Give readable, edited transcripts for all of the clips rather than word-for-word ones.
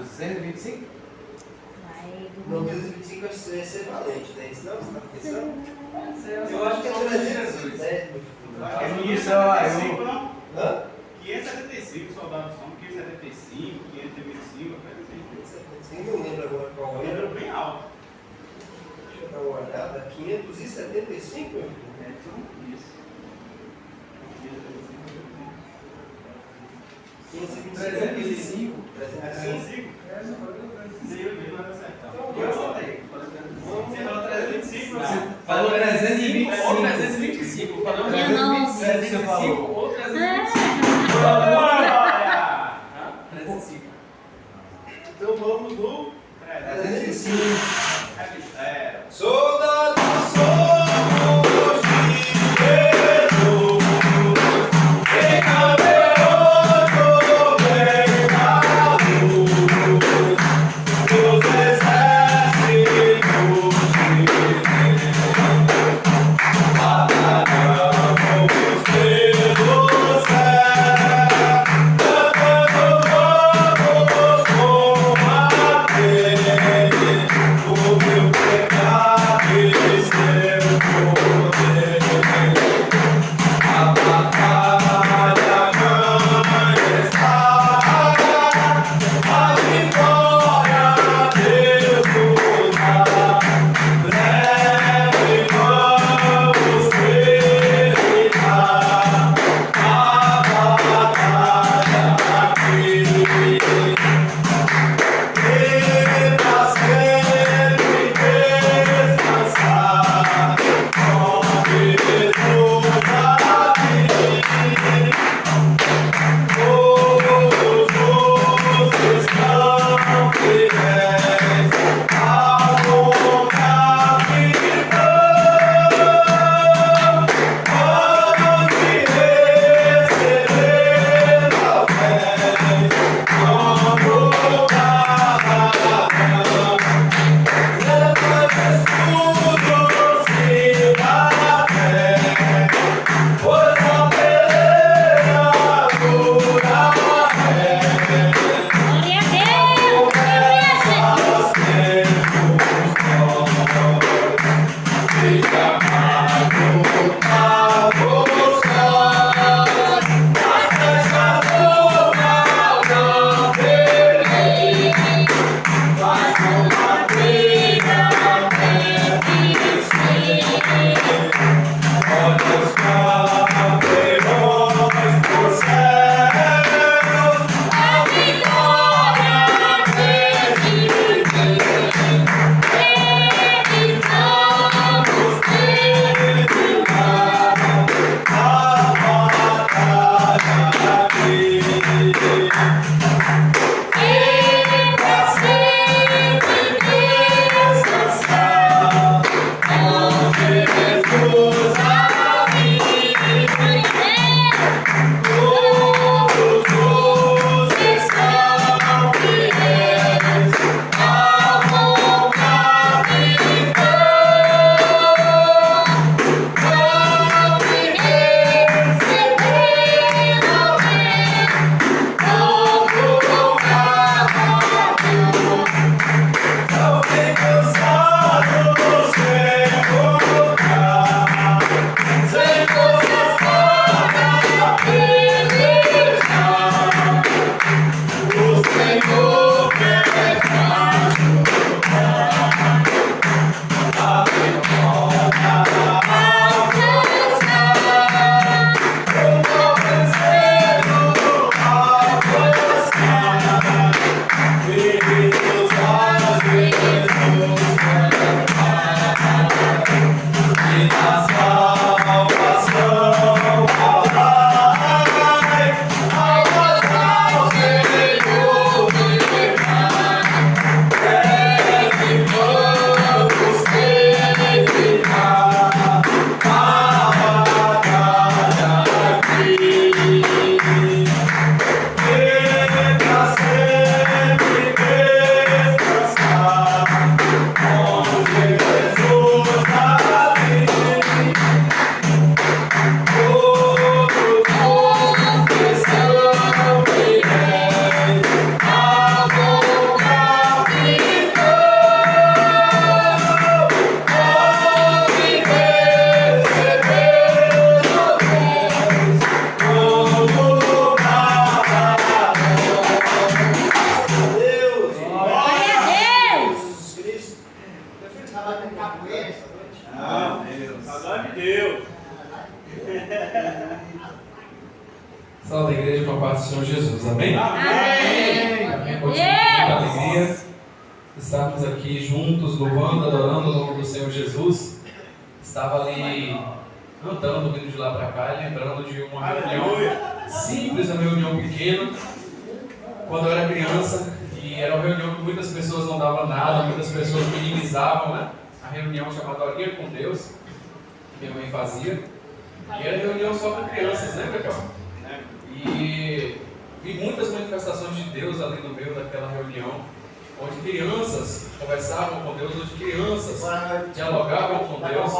225? Não, 225 acho que é ser valente, né? Isso não? Você tá pensando? Eu acho que é 300. É Isso, 575, não? Hã? 575, soldados são 575, 525, até assim. 575, não lembro agora qual Um é. número bem alto. Deixa eu dar uma olhada. 575, meu filho? É, então, isso. 525. 325. 325? Você ia ver, mas acertar. Eu falei. Você falou 325, Você não? falou 325 ou 325. Falou Eu não. 325 ou 325. Olha! 305. Então vamos no 305. É. Soldados somos de Jesus, bem cabeloso, bem maluco, dos exércitos de Deus. Batalhamos pelo céu, cantando vamos combater o meu pecado. igreja com a paz do Senhor Jesus. Amém? Amém. Amém. Muita alegria estarmos aqui juntos, louvando, adorando o nome do Senhor Jesus. Estava ali andando, vindo de lá para cá, e lembrando de uma reunião simples, uma reunião pequena, quando eu era criança, e era uma reunião que muitas pessoas não davam nada, muitas pessoas minimizavam, né? A reunião chamada Horinha com Deus, que minha mãe fazia, e era reunião só com crianças, né, Cacau? E vi muitas manifestações de Deus ali no meio daquela reunião, onde crianças conversavam com Deus, onde crianças dialogavam com Deus.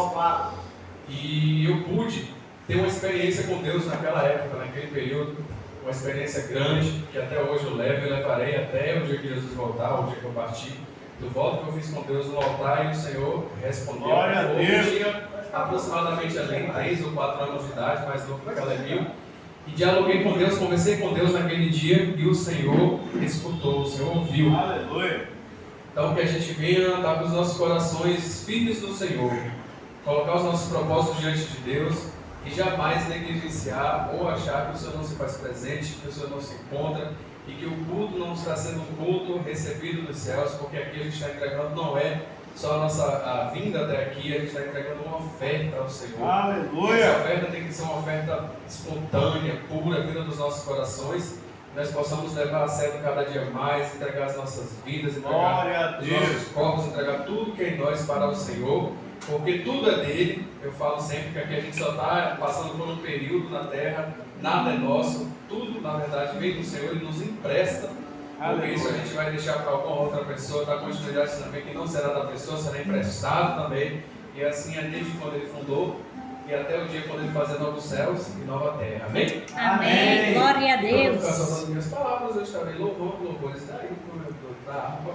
E eu pude ter uma experiência com Deus naquela época, naquele período, uma experiência grande, que até hoje eu levo e levarei até o dia que Jesus voltar, o dia que eu partir. Do voto que eu fiz com Deus no altar, e o Senhor respondeu. Eu tinha aproximadamente ali 3 ou 4 anos de idade, mais novo que aquela Emil, e dialoguei com Deus, conversei com Deus naquele dia, e o Senhor escutou, o Senhor ouviu. Aleluia. Então que a gente venha andar com os nossos corações firmes no Senhor, colocar os nossos propósitos diante de Deus e jamais negligenciar ou achar que o Senhor não se faz presente, que o Senhor não se encontra e que o culto não está sendo um culto recebido dos céus, porque aqui a gente está entregando não é só a nossa vinda até aqui, a gente está entregando uma oferta ao Senhor. Aleluia. Essa oferta tem que ser uma oferta espontânea, pura, vinda dos nossos corações. Nós possamos levar a sério cada dia mais, entregar as nossas vidas, entregar os nossos corpos, entregar tudo que é em nós para o Senhor, porque tudo é dele. Eu falo sempre que aqui a gente só está passando por um período na terra, nada é nosso, tudo na verdade vem do Senhor e nos empresta. Por isso a gente vai deixar para alguma outra pessoa, dar continuidade também, que não será da pessoa, será emprestado também. E assim é desde quando ele fundou e até o dia quando ele fazer novos céus e nova terra. Amém? Amém. Glória a Deus. Quando eu ficar falando minhas palavras, eu estarei louvando louvores daí da harpa,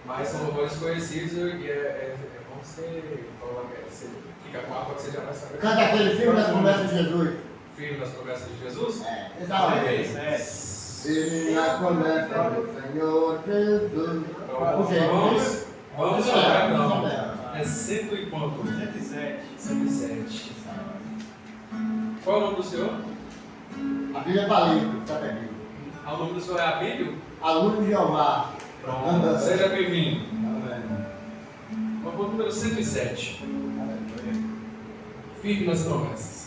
mas são louvores conhecidos e é bom você ficar com a harpa que você já vai saber. Canta aquele filme das promessas de Jesus. Filho das promessas de Jesus? Exatamente. Firme nas promessas do Senhor Jesus. Vamos orar então. É 100 e quanto? 107. 107. Qual é o nome do senhor? A Bíblia é Palito, está aqui. O nome do senhor é Abílio? Aluno de Jeová. Pronto, seja bem-vindo. Vamos para o número 107. Firme nas promessas.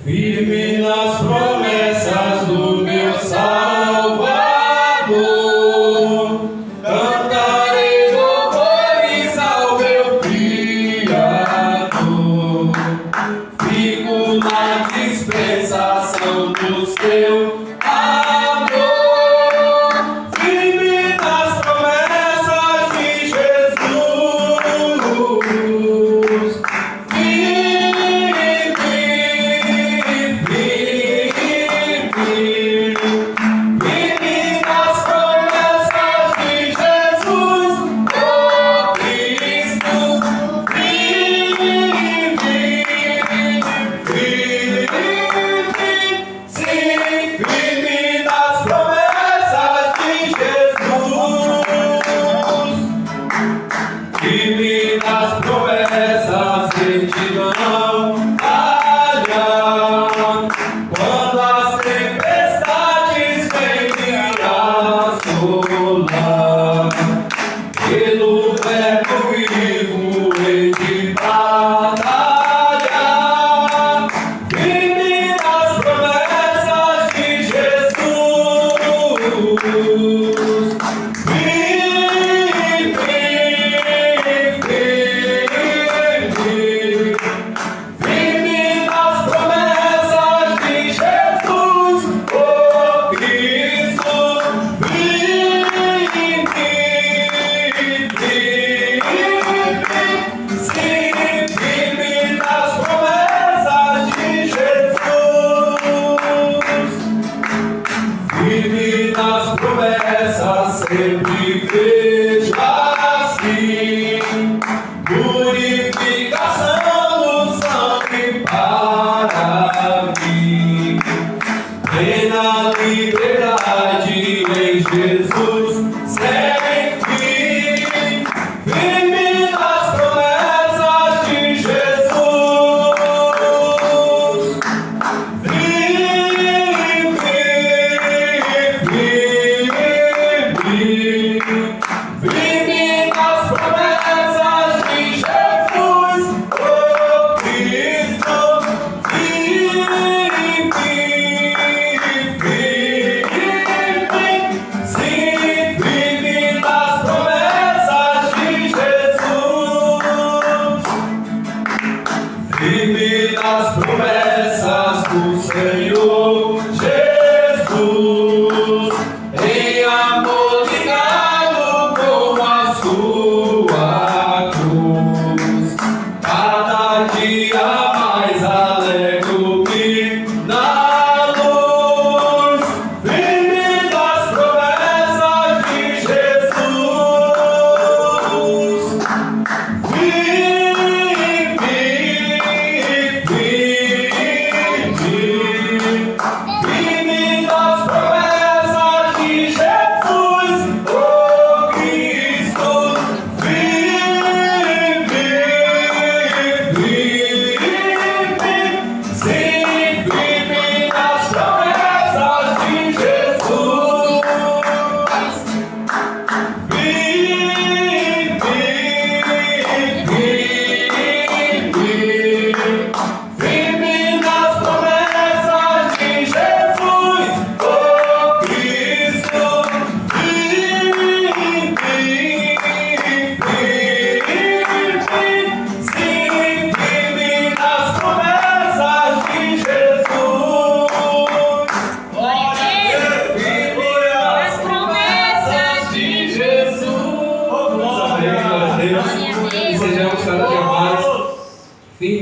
Firme nas promessas do meu Salvador, cantarei louvores ao meu Criador. Fico na dispensação do seu amor, firme nas promessas de Jesus.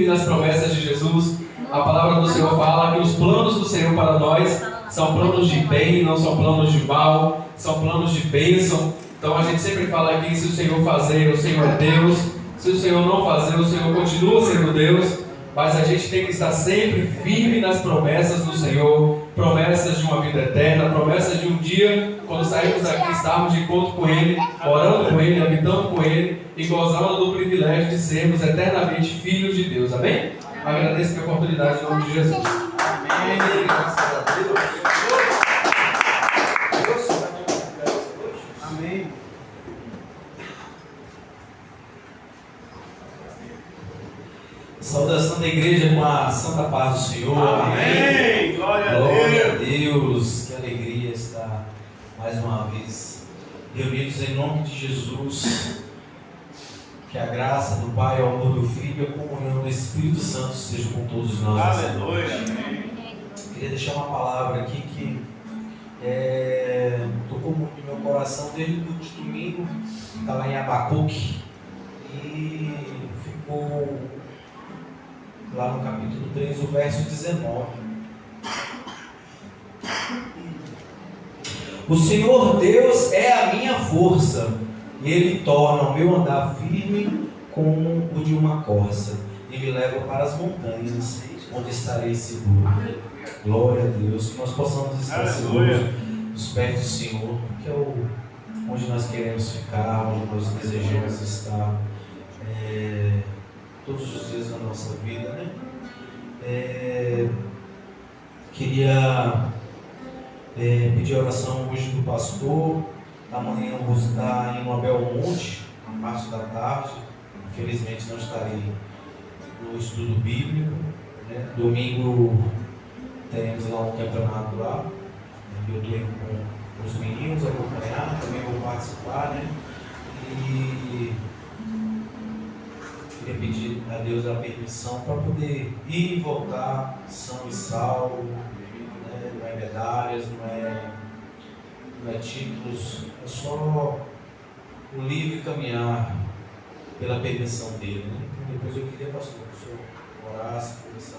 firme nas promessas de Jesus. A palavra do Senhor fala que os planos do Senhor para nós são planos de bem, não são planos de mal, são planos de bênção. Então a gente sempre fala aqui, se o Senhor fazer, o Senhor é Deus. Se o Senhor não fazer, o Senhor continua sendo Deus. Mas a gente tem que estar sempre firme nas promessas do Senhor, promessas de uma vida eterna, promessas de um dia, quando sairmos daqui, estarmos de encontro com Ele, orando com Ele, habitando com Ele e gozando do privilégio de sermos eternamente filhos de Deus. Amém? Agradeço a oportunidade em nome de Jesus. Amém. Graças a Deus. Amém. Saudação da igreja com a santa paz do Senhor. Amém. Glória a Glória a Deus. Deus. Que alegria estar mais uma vez reunidos em nome de Jesus. Que a graça do Pai, o amor do Filho e a comunhão do Espírito Santo estejam com todos nós. Aleluia. Amém. Queria deixar uma palavra aqui que tocou muito no meu coração desde o culto de domingo. Está lá em Abacuque e ficou lá no capítulo 3, o verso 19. O Senhor Deus é a minha força, e Ele torna o meu andar firme como o de uma corça, e me leva para as montanhas, onde estarei seguro. Glória a Deus, que nós possamos estar seguros nos pés do Senhor, que é onde nós queremos ficar, onde nós desejamos estar todos os dias da nossa vida, né? Queria pedir oração hoje do pastor. Amanhã eu vou estar em Belmonte, na parte da tarde. Infelizmente não estarei no estudo bíblico, né? Domingo teremos lá um campeonato lá. Eu estou indo com os meninos acompanhar, também vou participar, né? E queria pedir a Deus a permissão para poder ir e voltar são e salvo, né? Não é medalhas, não é títulos, é só o livre caminhar pela permissão dele, né? Depois eu queria, pastor, que o senhor orasse por esse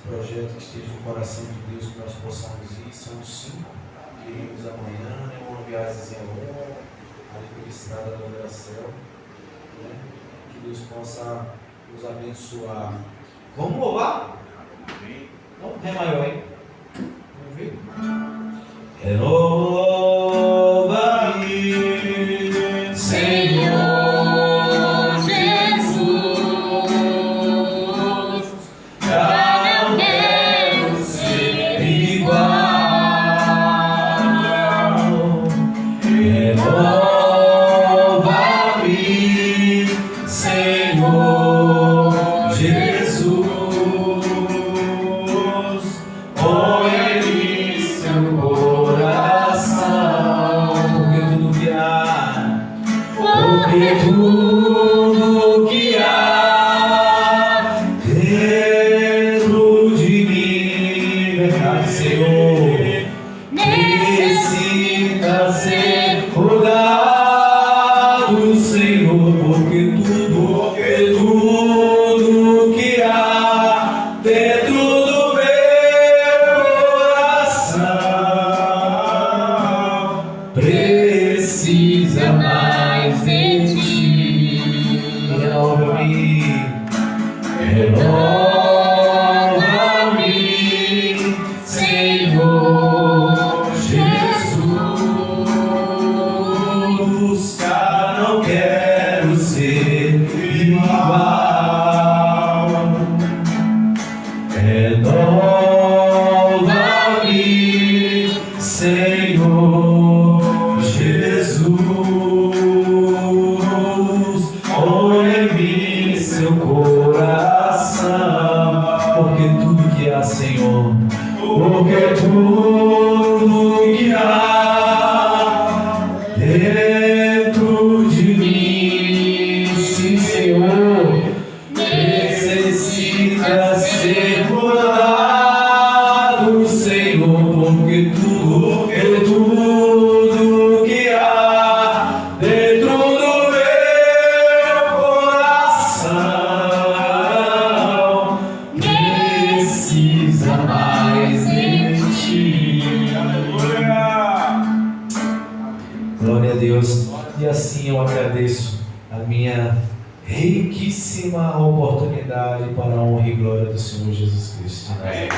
projeto que esteja no coração de Deus, que nós possamos ir. São 5 que iremos amanhã, né? Uma viagemzinha longa, ali pela estrada da Gracel, né? Que Deus possa nos abençoar. Vamos louvar? Vamos, Ré maior, hein? Vamos ver? Renova-me, Senhor Jesus, já não quero ser igual. Renova-me, Senhor Jesus, põe em mim seu coração, porque tudo que há dentro de mim, verdade, Senhor, necessita ser mudado, Senhor, porque tudo que há dentro do meu coração precisa mais de ti. Renova-me, Senhor Jesus, já não quero ser igual. Renova-me, Senhor Jesus, põe em mim seu coração, porque tudo que há, Senhor, porque tudo que há dentro de mim, sim, Senhor, necessita ser mudado, Senhor, porque tudo que há dentro do meu coração Glória a Deus. E assim eu agradeço a minha riquíssima oportunidade para a honra e glória do Senhor Jesus Cristo. Amém.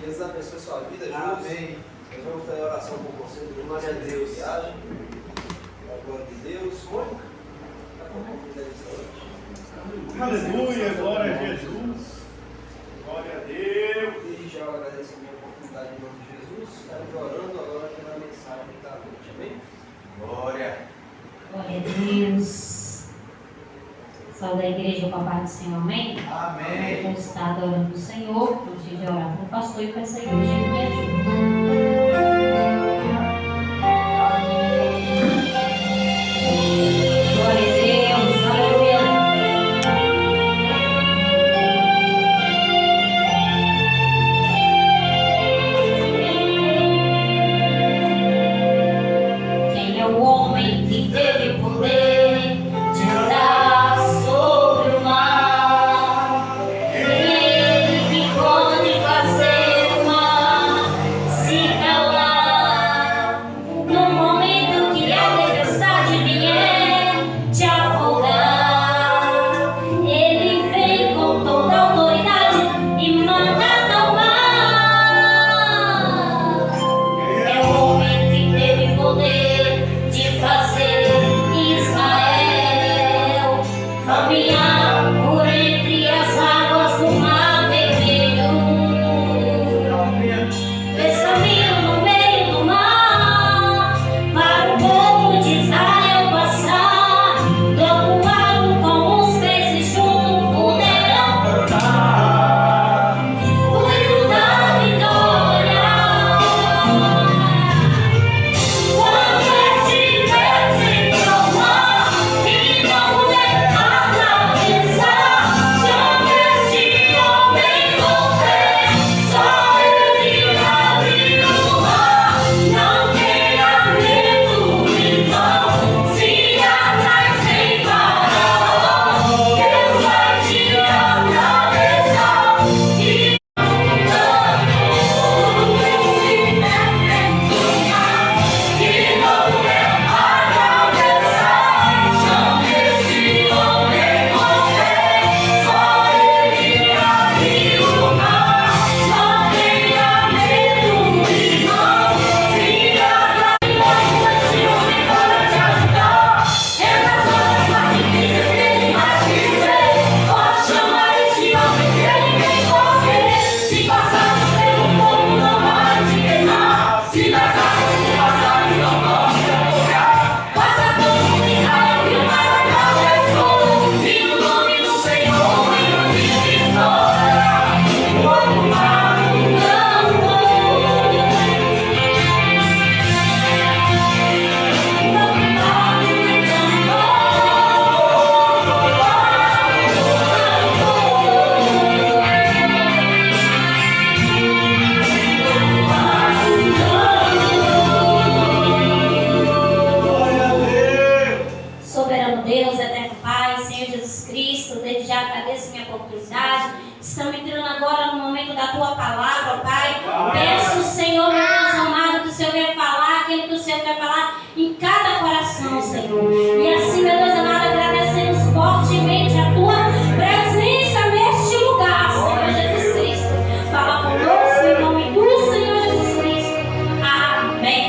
Deus abençoe sua vida, amém. Nós vamos fazer oração por você, glória a Deus. Viagem, a glória de Deus. Mônica, tá com a Aleluia, glória a Jesus. Glória a Deus. E já eu agradeço a minha oportunidade em nome de Jesus. Estamos orando agora aqui na mensagem da noite, amém? Glória. Glória a Deus. Saúde a igreja, o papai do Senhor, amém? Amém. Vamos estar adorando o Senhor, antes de orar para o pastor e para essa igreja que me ajuda. Glória a Deus, aleluia. Quem é o homem que teve poder de andar sobre o mar? Ele que pode fazer o mar se calar. No momento que a tempestade vier te afogar, ele vem com toda a autoridade e manda acalmar. É o homem que teve poder de fazer Israel caminhar por entre as águas do Mar Vermelho. Fez caminho no meio do mar para o povo de Israel passar. Do lado com os peixes junto poderão cantar o hino da vitória. Quando estiveres em teu mar e não puder atravessar, chame este homem com fé, só ele abre o mar. Não tenha medo, irmão, se atrás tem Faraó, Deus vai te atravessar e se passarmos pelo fogo não vai te queimar, se nas águas tu passares não pode te afogar. Passa como Israel que o mar atravessou, e no nome do Senhor o grande vitória. O mar Glória a Deus. Soberano Deus, eterno Pai, Senhor Jesus Cristo, desde já agradeço a minha oportunidade. Estamos entrando agora no momento da Tua palavra, Pai. Peço, Senhor, meu Deus amado, que o Senhor venha falar aquilo que o Senhor quer falar em cada coração, Senhor. E assim, meu Deus amado, agradecemos fortemente a Tua presença neste lugar, Senhor Jesus Cristo. Fala conosco em nome do Senhor Jesus Cristo. Amém.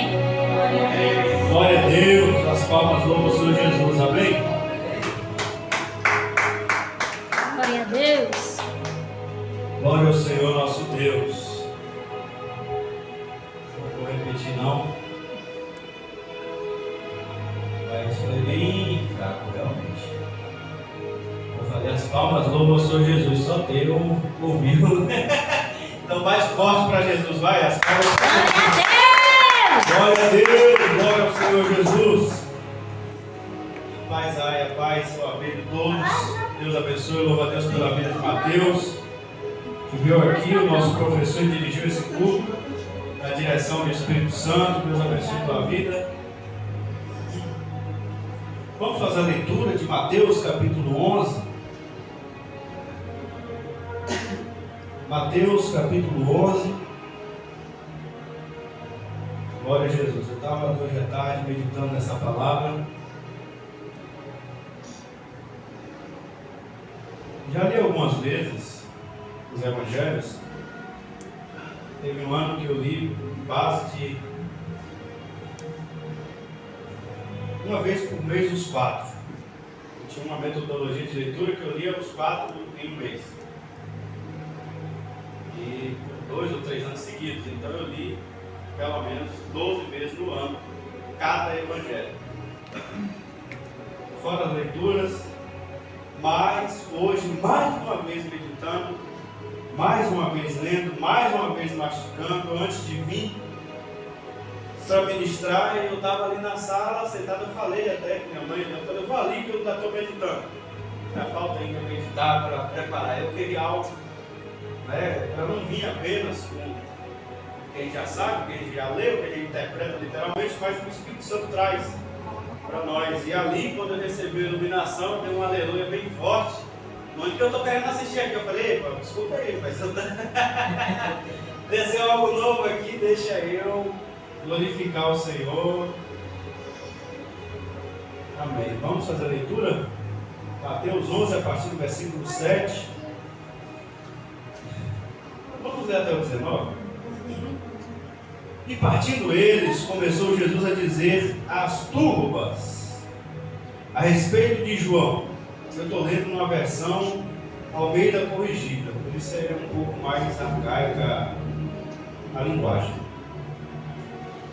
Glória a Deus. Glória a Deus. As palmas louvam o Senhor Jesus. Amém. Glória a Deus. Glória ao Senhor nosso Deus. Não vou repetir não. Mas foi bem fraco realmente. Eu falei as palmas louvam ao Senhor Jesus. Só Deus ouviu. Então mais forte para Jesus. Vai, as palmas. Glória a Deus. Glória ao Senhor Jesus. Paz, Aia, paz, sua vida a todos. Deus abençoe, louva a Deus pela vida de Mateus, que veio aqui, o nosso professor, e dirigiu esse culto na direção do Espírito Santo. Deus abençoe a tua vida. Vamos fazer a leitura de Mateus capítulo 11. Mateus capítulo 11. Glória a Jesus. Eu estava hoje à tarde meditando nessa palavra. Já li algumas vezes os evangelhos. Teve um ano que eu li base de uma vez por mês os 4. Eu tinha uma metodologia de leitura que eu lia os 4 em um mês. E por 2 ou 3 anos seguidos. Então eu li pelo menos 12 vezes no ano cada evangelho. Fora as leituras, mas hoje, mais uma vez meditando, mais uma vez lendo, mais uma vez mastigando, antes de vir para ministrar, eu estava ali na sala, sentado, eu falei até com minha mãe, eu vou ali que eu ainda estou meditando. Ainda falta ainda meditar para preparar. Eu queria algo, né? Eu não vim apenas com o que a gente já sabe, o que a gente já leu, o que a gente interpreta literalmente, mas o que o Espírito Santo traz para nós. E ali, quando eu recebi a iluminação, deu um aleluia bem forte. Onde que eu estou querendo assistir aqui? Eu falei, desculpa aí, mas desceu algo novo aqui, deixa eu glorificar o Senhor. Amém. Vamos fazer a leitura? Mateus 11, a partir do versículo 7. Vamos ler até o 19. E partindo eles, começou Jesus a dizer às turbas a respeito de João. Eu estou lendo uma versão Almeida corrigida, por isso é um pouco mais arcaica a linguagem.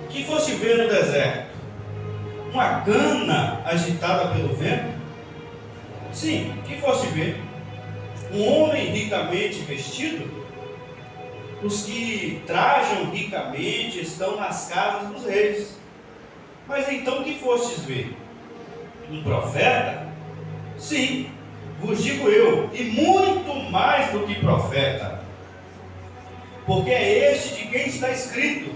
Que foste ver no deserto? Uma cana agitada pelo vento? Sim, que foste ver? Um homem ricamente vestido? Os que trajam ricamente estão nas casas dos reis. Mas então que fostes ver? Um profeta? Sim, vos digo eu, e muito mais do que profeta. Porque é este de quem está escrito: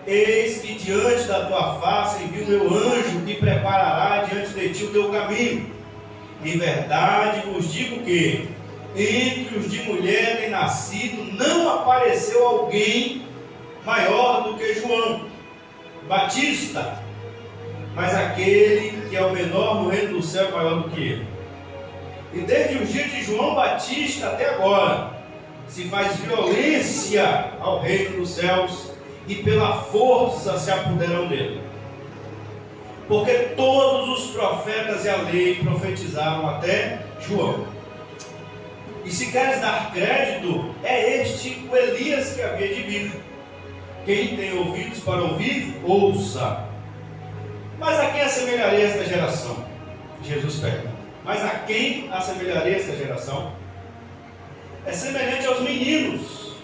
eis que diante da tua face envio meu anjo que preparará diante de ti o teu caminho. Em verdade vos digo que entre os de mulher tem nascido, não apareceu alguém maior do que João Batista, mas aquele que é o menor no reino do céu é maior do que ele. E desde os dias de João Batista até agora se faz violência ao reino dos céus, e pela força se apoderam dele. Porque todos os profetas e a lei profetizaram até João. E se queres dar crédito, é este o Elias que havia de vir. Quem tem ouvidos para ouvir, ouça. Mas a quem assemelharei esta geração? Jesus pergunta. Mas a quem assemelharei esta geração? É semelhante aos meninos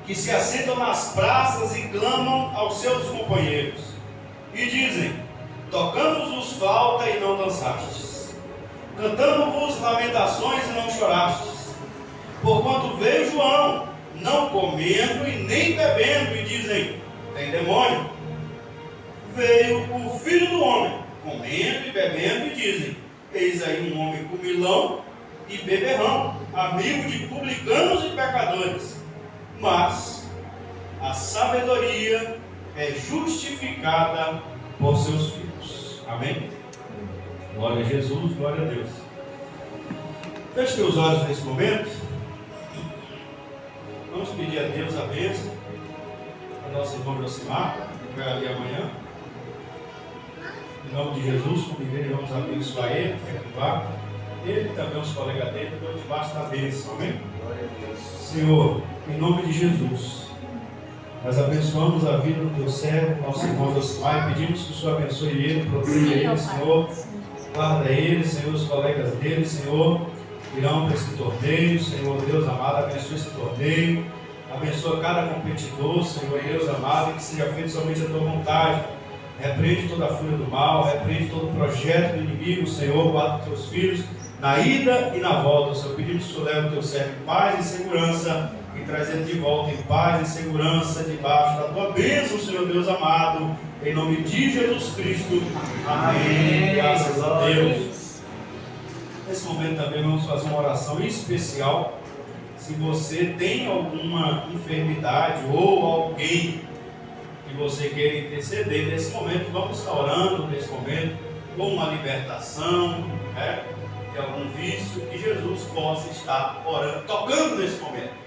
que se assentam nas praças e clamam aos seus companheiros e dizem: tocamos-vos flauta e não dançastes, cantamos-vos lamentações e não chorastes. Porquanto veio João, não comendo e nem bebendo, e dizem: tem demônio. Veio o Filho do Homem, comendo e bebendo, e dizem: eis aí um homem comilão e beberrão, amigo de publicanos e pecadores. Mas a sabedoria é justificada por seus filhos. Amém? Glória a Jesus, glória a Deus. Feche teus olhos nesse momento. Vamos pedir a Deus a bênção a nossa irmã Josimar, que vai ali amanhã. Em nome de Jesus, como igreja, vamos abençoar ele, perdoar ele e também os colegas dele, estão debaixo da bênção. Amém? Glória a Deus. Senhor, em nome de Jesus, nós abençoamos a vida do teu servo, nosso irmão Josimar, e pedimos que o Senhor abençoe ele, proteja ele, Senhor. Guarda ele, Senhor, os colegas dele, Senhor, irão para esse torneio, Senhor Deus amado, abençoe esse torneio, abençoa cada competidor, Senhor Deus amado, que seja feito somente a tua vontade. Repreende toda a fúria do mal, repreende todo projeto do inimigo, Senhor, guarda os teus filhos na ida e na volta. Senhor, pedimos que o Senhor leve o teu servo em paz e segurança, e traz ele de volta em paz e segurança, debaixo da tua bênção, Senhor Deus amado, em nome de Jesus Cristo. Amém. Graças a Deus. Nesse momento também vamos fazer uma oração especial. Se você tem alguma enfermidade ou alguém que você queira interceder nesse momento, vamos estar orando nesse momento, com uma libertação, né, de algum vício, que Jesus possa estar orando, tocando nesse momento.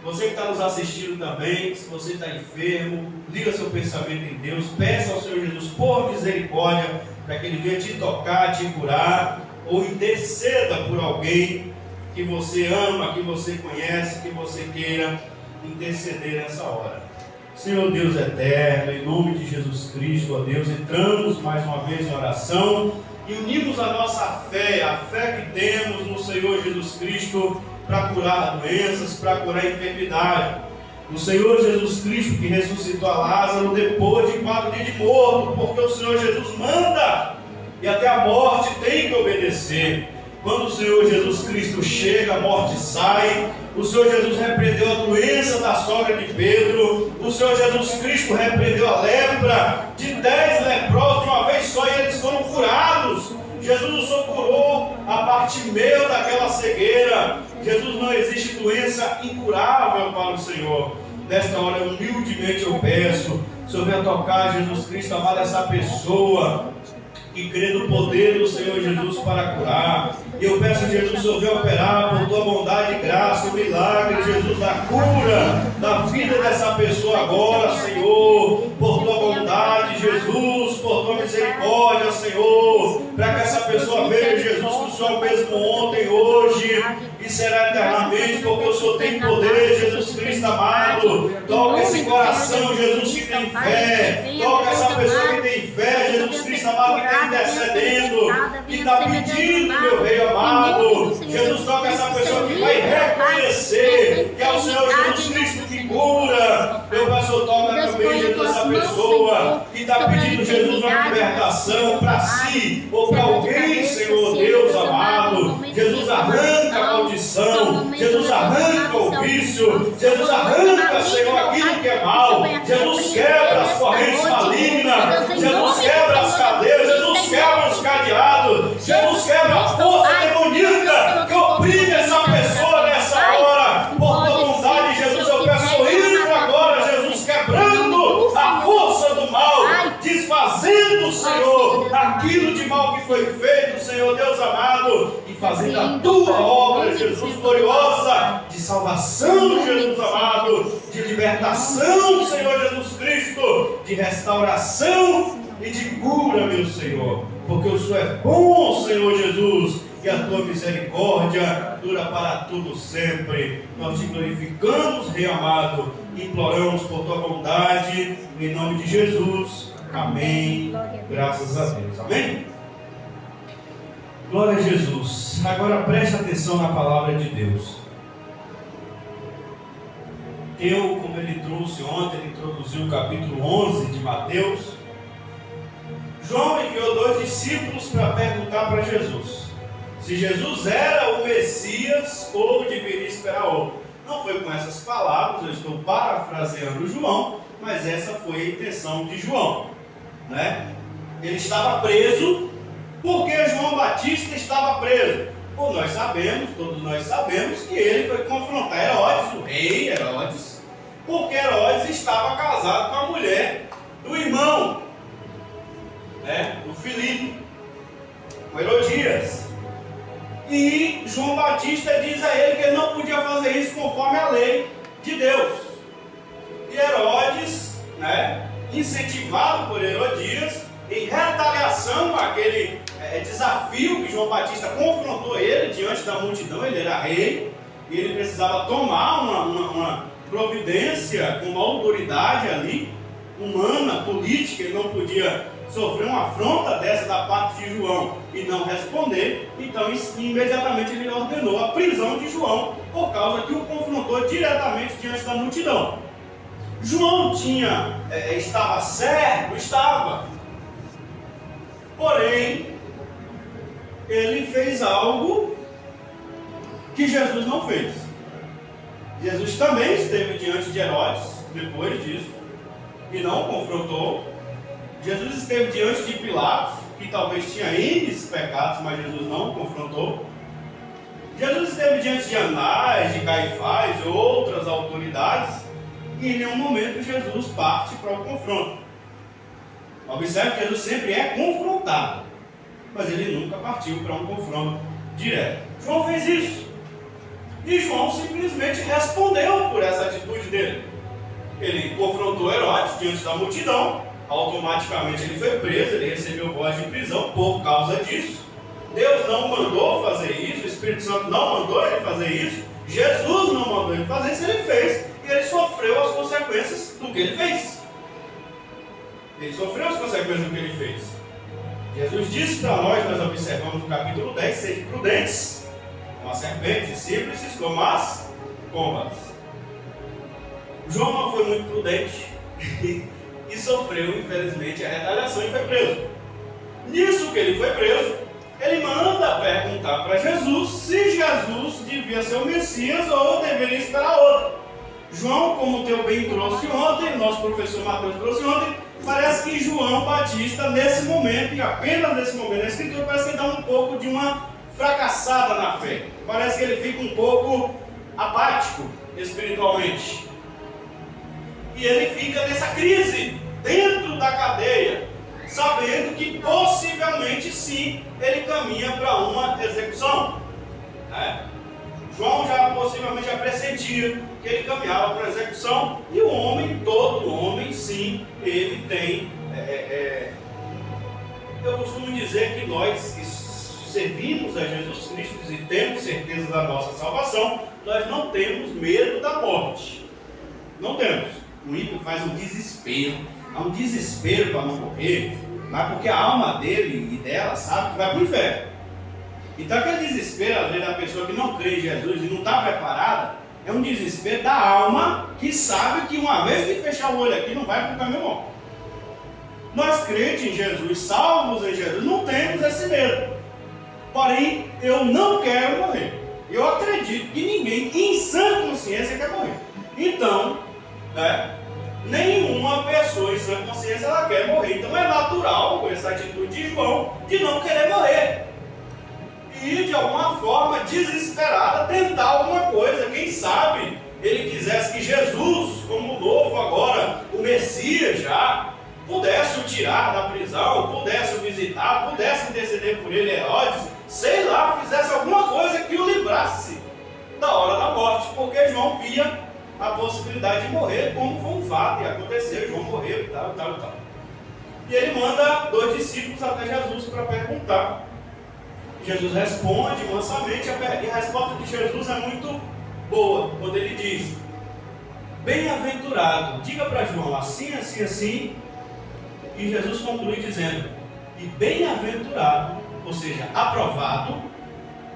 Você que está nos assistindo também, se você está enfermo, liga seu pensamento em Deus, peça ao Senhor Jesus por misericórdia, para que Ele venha te tocar, te curar, ou interceda por alguém que você ama, que você conhece, que você queira interceder nessa hora. Senhor Deus eterno, em nome de Jesus Cristo, ó Deus, entramos mais uma vez em oração e unimos a nossa fé, a fé que temos no Senhor Jesus Cristo, para curar doenças, para curar a enfermidade. O Senhor Jesus Cristo que ressuscitou a Lázaro depois de 4 dias de morto, porque o Senhor Jesus manda, e até a morte tem que obedecer. Quando o Senhor Jesus Cristo chega, a morte sai. O Senhor Jesus repreendeu a doença da sogra de Pedro. O Senhor Jesus Cristo repreendeu a lepra de 10 leprosos de uma vez só, e eles foram curados. Jesus o socorrou a parte meio daquela cegueira. Jesus, não existe doença incurável para o Senhor. Nesta hora, humildemente eu peço, o Senhor venha tocar, Jesus Cristo, amado, essa pessoa que crê no poder do Senhor Jesus para curar. E eu peço, Jesus, o Senhor venha operar por tua bondade e graça, o milagre, Jesus, da cura da vida dessa pessoa agora, Senhor, por tua bondade, Jesus, por tua misericórdia, Senhor, para que essa pessoa veja, Jesus, que o Senhor é o mesmo ontem, hoje e será eternamente, porque o Senhor tem poder, Jesus Cristo amado. Toca esse coração, Jesus, que tem fé. Toca essa pessoa que tem fé, Jesus Cristo amado, que está intercedendo, que está pedindo, meu rei amado. Jesus, toca essa pessoa que vai reconhecer que é o Senhor Jesus Cristo que cura. Meu pastor, toca também, Jesus, essa pessoa que está pedindo, Jesus, uma libertação para si ou para alguém, Senhor Deus amado. Jesus, arranca a maldição, Jesus, arranca o vício, Jesus, arranca, Senhor, aquilo que é mal. Jesus, quebra as correntes malignas, Jesus, quebra as cadeias, Jesus, quebra os cadeados, Jesus, quebra a força demoníaca que oprime essa pessoa nessa hora. Por tua vontade, Jesus, eu peço entra agora, Jesus, quebrando a força do mal, desfazendo, Senhor, aquilo de mal que foi feito, Senhor Deus amado, e fazendo a tua obra, Jesus, gloriosa, de salvação, Jesus amado, de libertação, Senhor Jesus Cristo, de restauração e de cura, meu Senhor, porque o Senhor é bom, Senhor Jesus, e a tua misericórdia dura para tudo sempre. Nós te glorificamos, Rei amado, imploramos por tua bondade, em nome de Jesus. Amém. Graças a Deus. Amém. Glória a Jesus. Agora preste atenção na palavra de Deus. Como ele trouxe ontem, ele introduziu o capítulo 11 de Mateus. João enviou 2 discípulos para perguntar para Jesus se Jesus era o Messias ou deveria esperar outro. Não foi com essas palavras, eu estou parafraseando João, mas essa foi a intenção de João, né? Ele estava preso. Por que João Batista estava preso? Bom, nós sabemos, todos nós sabemos, que ele foi confrontar Herodes, o rei Herodes, porque Herodes estava casado com a mulher do irmão, né, do Filipe, com Herodias. E João Batista diz a ele que ele não podia fazer isso conforme a lei de Deus. E Herodes, né, incentivado por Herodias, em retaliação àquele desafio que João Batista confrontou ele diante da multidão, ele era rei, e ele precisava tomar uma providência com uma autoridade ali, humana, política. Ele não podia sofrer uma afronta dessa da parte de João e não responder. Então imediatamente ele ordenou a prisão de João, por causa que o confrontou diretamente diante da multidão. João estava certo? Estava. Porém, ele fez algo que Jesus não fez. Jesus também esteve diante de Herodes, depois disso, e não o confrontou. Jesus esteve diante de Pilatos, que talvez tinha N pecados, mas Jesus não o confrontou. Jesus esteve diante de Anás, de Caifás e outras autoridades, e em nenhum momento Jesus parte para o confronto. Observe que Jesus sempre é confrontado, mas ele nunca partiu para um confronto direto. João fez isso. E João simplesmente respondeu por essa atitude dele. Ele confrontou Herodes diante da multidão, automaticamente ele foi preso, ele recebeu voz de prisão por causa disso. Deus não mandou fazer isso, o Espírito Santo não mandou ele fazer isso, Jesus não mandou ele fazer isso, ele fez, e ele sofreu as consequências do que ele fez. Ele sofreu as consequências do que ele fez. Jesus disse para nós observamos no capítulo 10, sede prudentes, como as serpentes, e simples como as pombas. João não foi muito prudente e sofreu, infelizmente, a retaliação e foi preso. Nisso que ele foi preso, ele manda perguntar para Jesus se Jesus devia ser o Messias ou deveria esperar outro. João, como o teu bem trouxe ontem, nosso professor Mateus trouxe ontem, parece que João Batista, nesse momento, e apenas nesse momento da Escritura, parece que dá um pouco de uma fracassada na fé. Parece que ele fica um pouco apático espiritualmente. E ele fica nessa crise, dentro da cadeia, sabendo que possivelmente sim, ele caminha para uma execução. João já possivelmente já pressentia que ele caminhava para a execução, e o homem, todo homem, sim, ele tem. Eu costumo dizer que nós que servimos a Jesus Cristo e temos certeza da nossa salvação, nós não temos medo da morte. Não temos. O ímpio faz um desespero. Há um desespero para não morrer, mas porque a alma dele e dela sabe que vai para o inferno. Então aquele desespero, às vezes, da pessoa que não crê em Jesus e não está preparada, é um desespero da alma que sabe que uma vez que fechar o olho aqui, não vai para o caminho bom. Nós crentes em Jesus, salvos em Jesus, não temos esse medo. Porém, eu não quero morrer. Eu acredito que ninguém em sã consciência quer morrer. Então, nenhuma pessoa em sã consciência ela quer morrer. Então é natural, com essa atitude de João, de não querer morrer. E de alguma forma desesperada tentar alguma coisa. Quem sabe ele quisesse que Jesus, como novo agora, o Messias já, pudesse o tirar da prisão, pudesse o visitar, pudesse interceder por ele, Herodes, sei lá, fizesse alguma coisa que o livrasse da hora da morte, porque João via a possibilidade de morrer, como foi um fato, e aconteceu, João morreu e tal. E ele manda 2 discípulos até Jesus para perguntar. Jesus responde mansamente, e a resposta de Jesus é muito boa, quando ele diz: bem-aventurado, diga para João assim, assim, assim, e Jesus conclui dizendo: e bem-aventurado, ou seja, aprovado,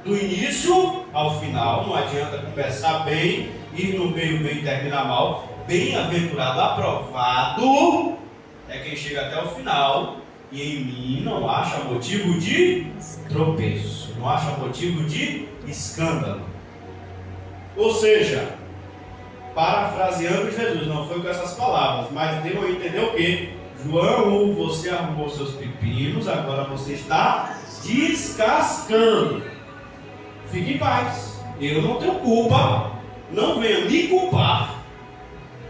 do início ao final. Não adianta conversar bem, ir no meio bem e terminar mal. Bem-aventurado, aprovado, é quem chega até o final, e em mim não acha motivo de tropeço, não acha motivo de escândalo. Ou seja, parafraseando Jesus, não foi com essas palavras, mas deu a entender o quê? João, você arrumou seus pepinos, agora você está descascando. Fique em paz, eu não tenho culpa, não venha me culpar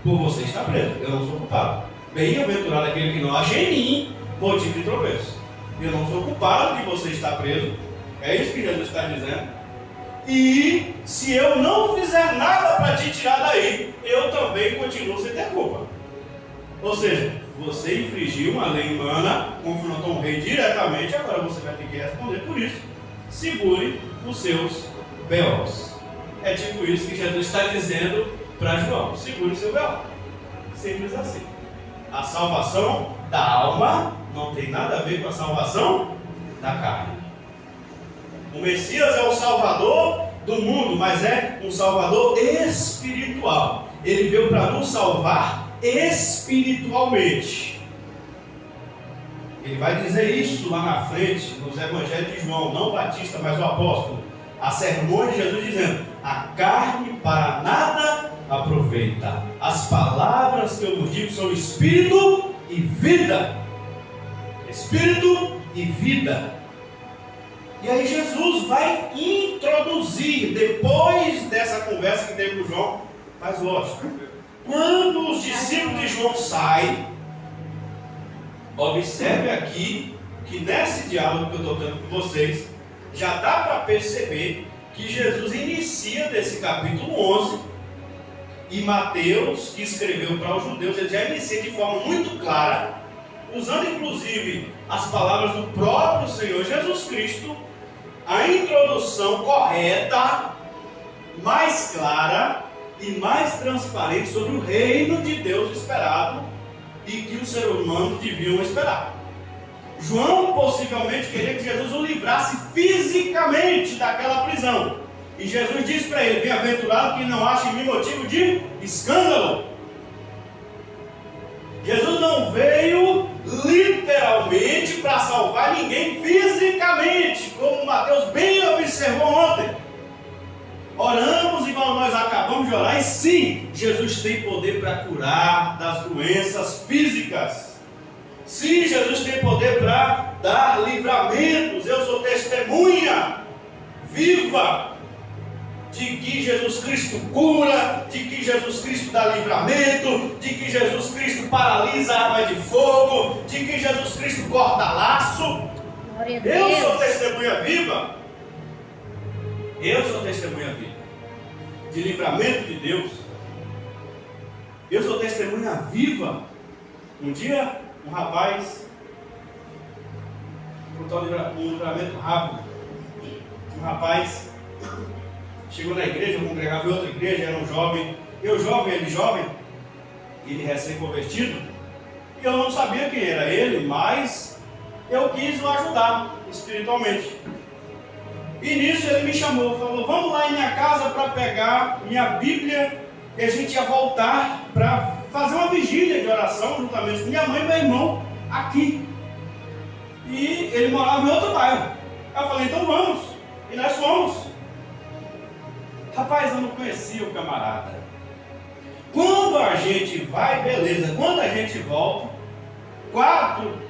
por você estar preso, eu não sou culpado. Bem-aventurado aquele que não acha em mim motivo de tropeço. Eu não sou culpado de você estar preso, é isso que Jesus está dizendo. E se eu não fizer nada para te tirar daí, eu também continuo sem ter culpa. Ou seja, você infringiu uma lei humana, confrontou um rei diretamente, agora você vai ter que responder por isso. Segure os seus B.O.s. É tipo isso que Jesus está dizendo para João: segure o seu B.O. Simples assim. A salvação da alma não tem nada a ver com a salvação da carne. O Messias é o Salvador do mundo, mas é um Salvador espiritual. Ele veio para nos salvar espiritualmente. Ele vai dizer isso lá na frente, nos Evangelhos de João, não o Batista, mas o apóstolo. Há sermões de Jesus dizendo: a carne para nada aproveita. As palavras que eu vos digo são espírito e vida. Espírito e vida. E aí Jesus vai introduzir, depois dessa conversa que teve com João, mas lógico, Quando os discípulos de João saem, observe aqui que nesse diálogo que eu estou tendo com vocês, já dá para perceber que Jesus inicia desse capítulo 11, e Mateus, que escreveu para os judeus, ele já inicia de forma muito clara, usando inclusive as palavras do próprio Senhor Jesus Cristo, a introdução correta, mais clara e mais transparente sobre o reino de Deus esperado e que os seres humanos deviam esperar. João possivelmente queria que Jesus o livrasse fisicamente daquela prisão. E Jesus diz para ele: bem-aventurado que não acha em mim motivo de escândalo. Jesus não veio literalmente para salvar ninguém fisicamente, como Mateus bem observou ontem. Oramos igual nós acabamos de orar, e sim, Jesus tem poder para curar das doenças físicas. Sim, Jesus tem poder para dar livramentos. Eu sou testemunha viva de que Jesus Cristo cura, de que Jesus Cristo dá livramento, de que Jesus Cristo paralisa a arma de fogo, de que Jesus Cristo corta laço. Eu sou testemunha viva. Eu sou testemunha viva de livramento de Deus. Eu sou testemunha viva. Um dia, um rapaz contou um livramento rápido. Um rapaz chegou na igreja, eu congregava em outra igreja, era um jovem. Eu jovem, ele recém-convertido. E eu não sabia quem era ele, mas eu quis o ajudar espiritualmente. E nisso ele me chamou, falou: vamos lá em minha casa para pegar minha Bíblia, e a gente ia voltar para fazer uma vigília de oração juntamente com minha mãe e meu irmão aqui. E ele morava em outro bairro. Eu falei: então vamos. E nós fomos. Rapaz, eu não conhecia o camarada. Quando a gente vai, beleza. Quando a gente volta, 4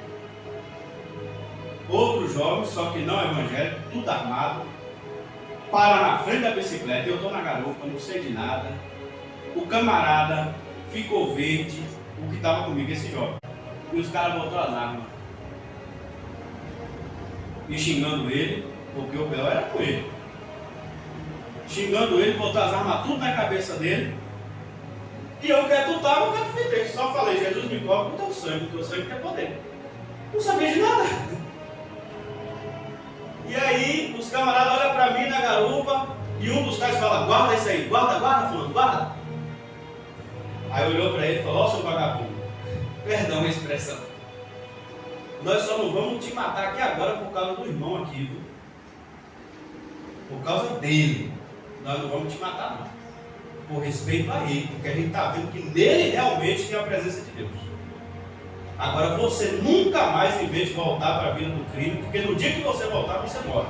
outros jovens, só que não evangélicos, tudo armado, para na frente da bicicleta. Eu estou na garupa, não sei de nada. O camarada ficou verde, o que estava comigo, esse jovem. E os caras botaram as armas. E xingando ele, porque o Bel era com ele. Xingando ele, botou as armas tudo na cabeça dele. E eu quero lutar, eu quero defender. Só falei: Jesus, me cobre com o teu sangue quer poder. Não sabia de nada. E aí, os camaradas olham para mim na garupa, e um dos caras fala: guarda isso aí, guarda, fulano, guarda. Aí olhou para ele e falou: ó, seu vagabundo, perdão a expressão, nós só não vamos te matar aqui agora por causa do irmão aqui, viu? Por causa dele, nós não vamos te matar não, por respeito a ele, porque a gente está vendo que nele realmente tem a presença de Deus. Agora você nunca mais, em vez de voltar para a vida do crime, porque no dia que você voltar, você morre.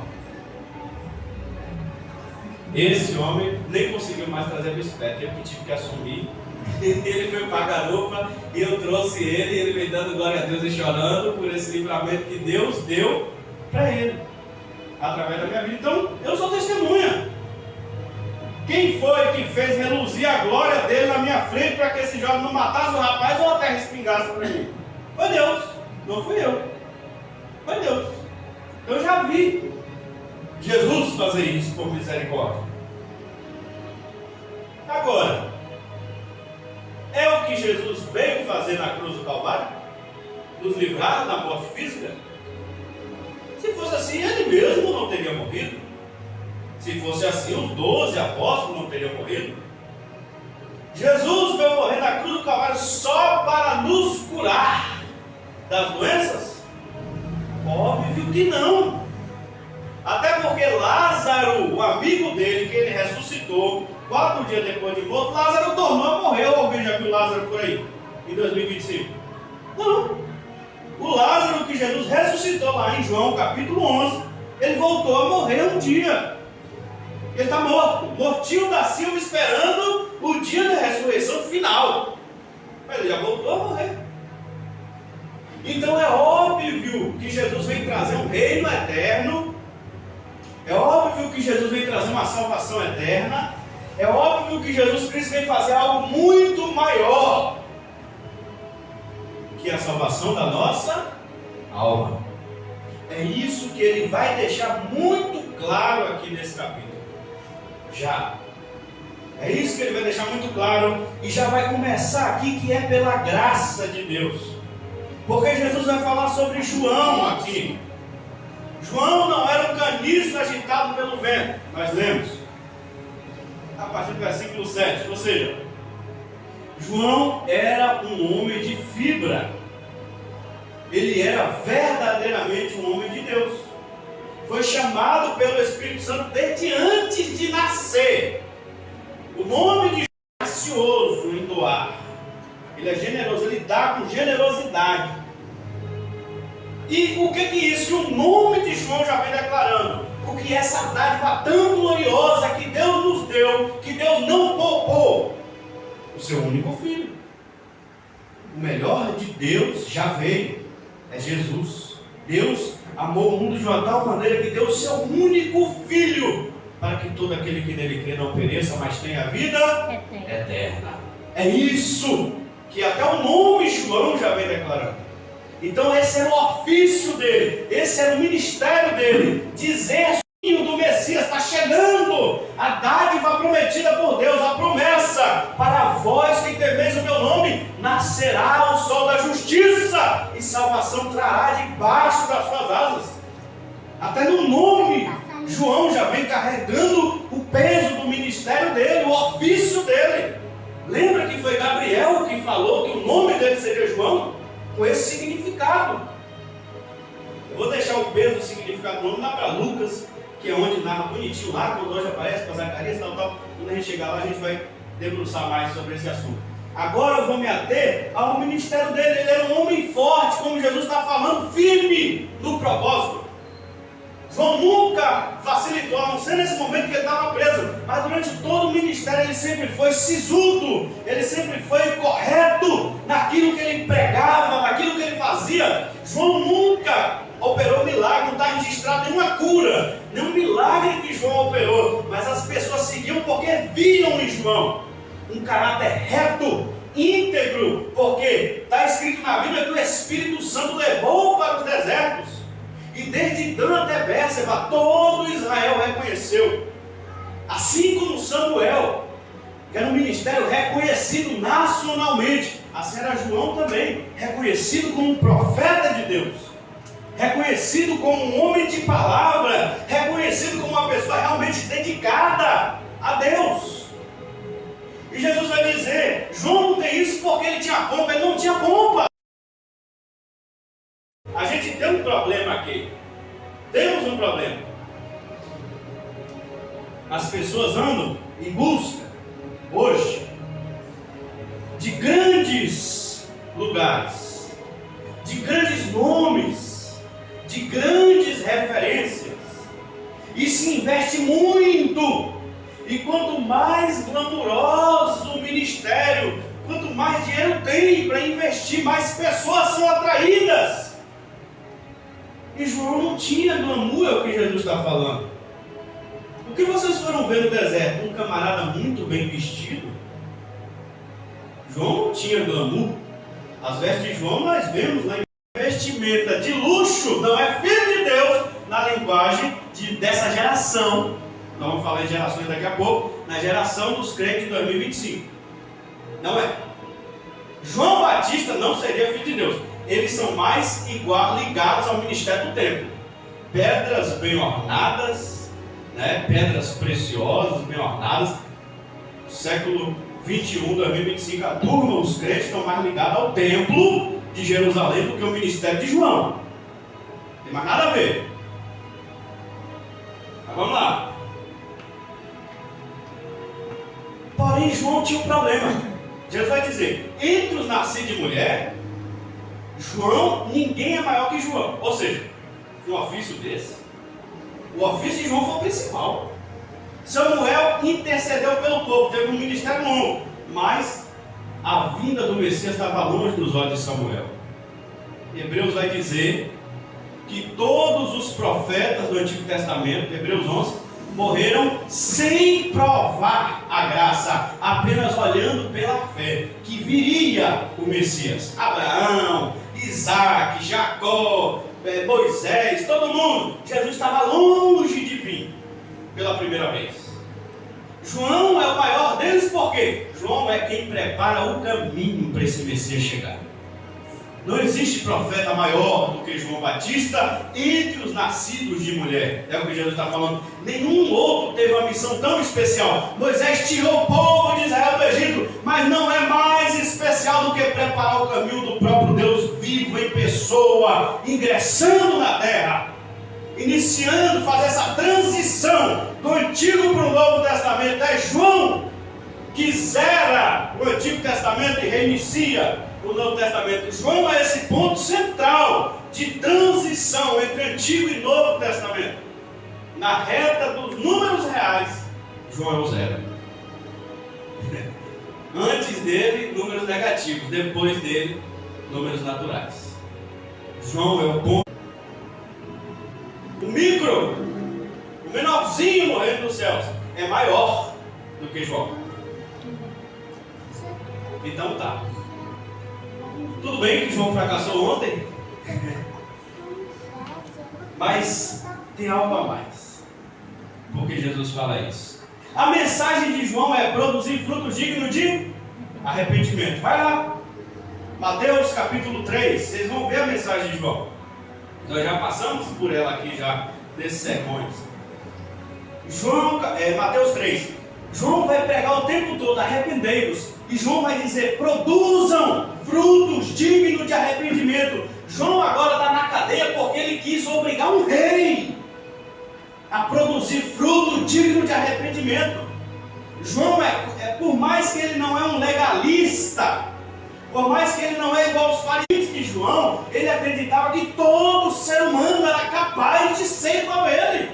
Esse homem nem conseguiu mais trazer a bicicleta, eu que tive que assumir. Ele foi para a garupa e eu trouxe ele, ele me dando glória a Deus e chorando por esse livramento que Deus deu para ele, através da minha vida. Então, eu sou testemunha. Quem foi que fez reluzir a glória dele na minha frente para que esse jovem não matasse o rapaz ou até respingasse para mim? Foi Deus, não fui eu. Foi Deus. Eu já vi Jesus fazer isso por misericórdia. Agora, é o que Jesus veio fazer na cruz do Calvário? Nos livrar da morte física? Se fosse assim, ele mesmo não teria morrido. Se fosse assim, os 12 apóstolos não teriam morrido. Jesus veio morrer na cruz do Calvário só para nos curar das doenças? Óbvio que não. Até porque Lázaro, o amigo dele, que ele ressuscitou 4 dias depois de morto, Lázaro tornou a morrer. Alguém já viu Lázaro por aí, em 2025? Não. O Lázaro que Jesus ressuscitou lá em João capítulo 11, ele voltou a morrer um dia. Ele está morto, mortinho da Silva, esperando o dia da ressurreição final. Mas ele já voltou a morrer. Então é óbvio que Jesus vem trazer um reino eterno. É óbvio que Jesus vem trazer uma salvação eterna. É óbvio que Jesus Cristo vem fazer algo muito maior que a salvação da nossa alma. É isso que ele vai deixar muito claro aqui nesse capítulo. Já. É isso que ele vai deixar muito claro. E já vai começar aqui que é pela graça de Deus. Porque Jesus vai falar sobre João aqui. João não era um caniço agitado pelo vento. Nós lemos a partir do versículo 7. Ou seja, João era um homem de fibra. Ele era verdadeiramente um homem de Deus. Foi chamado pelo Espírito Santo desde antes de nascer. O nome de João é gracioso em doar. Ele é generoso, ele dá com generosidade. E o que isso? O nome de João já vem declarando. Porque essa dádiva tão gloriosa que Deus nos deu, que Deus não poupou o seu único filho. O melhor de Deus já veio. É Jesus. Deus amou o mundo de uma tal maneira que deu o seu único filho, para que todo aquele que nele crê não pereça, mas tenha vida eterna. É isso que até o nome João já vem declarando. Então esse era o ofício dele, esse era o ministério dele, dizer que o do Messias está chegando, a dádiva prometida por Deus, a promessa: para vós que temeis o meu nome, nascerá o sol da justiça, e salvação trará debaixo das suas asas. Até no nome, João já vem carregando o peso do ministério dele, o ofício dele. Lembra que foi Gabriel que falou que o nome dele seria João? Com esse significado. Eu vou deixar o peso do significado do nome lá para Lucas, que é onde narra bonitinho lá, quando hoje aparece para Zacarias e tal. Quando a gente chegar lá, a gente vai debruçar mais sobre esse assunto. Agora eu vou me ater ao ministério dele. Ele era um homem forte, como Jesus está falando, firme no propósito. João nunca facilitou, a não ser nesse momento que ele estava preso, mas durante todo o ministério ele sempre foi sisudo, ele sempre foi correto naquilo que ele pregava, naquilo que ele fazia. João nunca operou milagre, não está registrado nenhuma cura, nenhum milagre que João operou, mas as pessoas seguiam porque viam em João um caráter reto, íntegro, porque está escrito na Bíblia que o Espírito Santo levou para os desertos. E desde Dan até Bérseba, todo Israel reconheceu. Assim como Samuel, que era um ministério reconhecido nacionalmente, assim era João também, reconhecido como um profeta de Deus, reconhecido como um homem de palavra, reconhecido como uma pessoa realmente dedicada a Deus. E Jesus vai dizer: João não tem isso porque ele tinha pompa. Ele não tinha pompa. A gente tem um problema aqui. Temos um problema. As pessoas andam em busca, hoje, de grandes lugares, de grandes nomes, de grandes referências, e se investe muito. E quanto mais glamuroso o ministério, quanto mais dinheiro tem para investir, mais pessoas são atraídas. E João não tinha glamour, é o que Jesus está falando. O que vocês foram ver no deserto? Um camarada muito bem vestido? João não tinha glamour. As vestes de João nós vemos lá em vestimenta de luxo, não é filho de Deus, na linguagem dessa geração. Nós vamos falar em gerações daqui a pouco, na geração dos crentes de 2025. Não é. João Batista não seria filho de Deus. Eles são mais ligados ao ministério do templo. Pedras bem ornadas, né? Pedras preciosas, bem ornadas. Século 21, 2025, a turma, os crentes estão mais ligados ao templo de Jerusalém do que ao ministério de João. Não tem mais nada a ver. Mas vamos lá. Porém, João tinha um problema. Jesus vai dizer: entre os nascidos de mulher, João, ninguém é maior que João. Ou seja, um ofício desse, o ofício de João foi o principal. Samuel intercedeu pelo povo, teve um ministério longo, mas a vinda do Messias estava longe dos olhos de Samuel. Hebreus vai dizer que todos os profetas do Antigo Testamento, Hebreus 11, morreram sem provar a graça, apenas olhando pela fé que viria o Messias. Abraão, Isaac, Jacó, Moisés, todo mundo. Jesus estava longe de vir pela primeira vez. João é o maior deles porque João é quem prepara o caminho para esse Messias chegar. Não existe profeta maior do que João Batista entre os nascidos de mulher. É o que Jesus está falando. Nenhum outro teve uma missão tão especial. Moisés tirou o povo de Israel do Egito, mas não é mais especial do que preparar o caminho do próprio Deus vivo em pessoa, ingressando na terra, iniciando, fazer essa transição do Antigo para o Novo Testamento. É João que zera o Antigo Testamento e reinicia o Novo Testamento. João é esse ponto central de transição entre Antigo e Novo Testamento. Na reta dos números reais, João é o zero. Antes dele, números negativos. Depois dele, números naturais. João é o ponto. O micro, o menorzinho no reino dos céus, é maior do que João. Então tá. Tudo bem que João fracassou ontem, mas tem algo a mais. Porque Jesus fala isso. A mensagem de João é produzir fruto digno de arrependimento. Vai lá, Mateus capítulo 3, vocês vão ver a mensagem de João. Nós já passamos por ela aqui já, nesses sermões. Mateus 3. João vai pregar o tempo todo, arrependei-vos. E João vai dizer, produzam frutos dignos de arrependimento. João agora está na cadeia porque ele quis obrigar um rei a produzir fruto digno de arrependimento. João, por mais que ele não é um legalista, por mais que ele não é igual aos fariseus de João, ele acreditava que todo ser humano era capaz de ser igual a ele,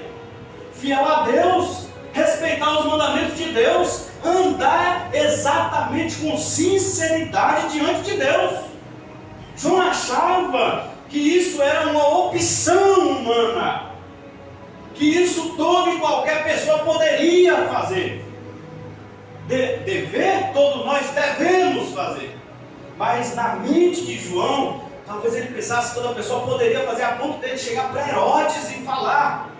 fiel a Deus, respeitar os mandamentos de Deus, andar exatamente com sinceridade diante de Deus. João achava que isso era uma opção humana, que isso toda e qualquer pessoa poderia fazer. Dever, todos nós devemos fazer. Mas na mente de João, talvez ele pensasse que toda pessoa poderia fazer, a ponto dele chegar para Herodes e falar: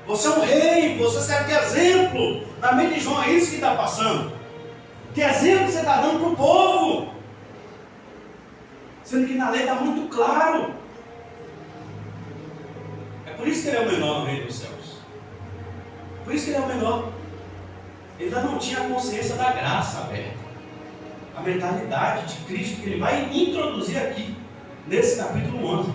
você é um rei, você serve de exemplo. Na mente de João é isso que está passando. Que exemplo você está dando para o povo? Sendo que na lei está muito claro. É por isso que ele é o menor no reino dos céus. Por isso que ele é o menor. Ele ainda não tinha a consciência da graça aberta. A mentalidade de Cristo que ele vai introduzir aqui, nesse capítulo 11.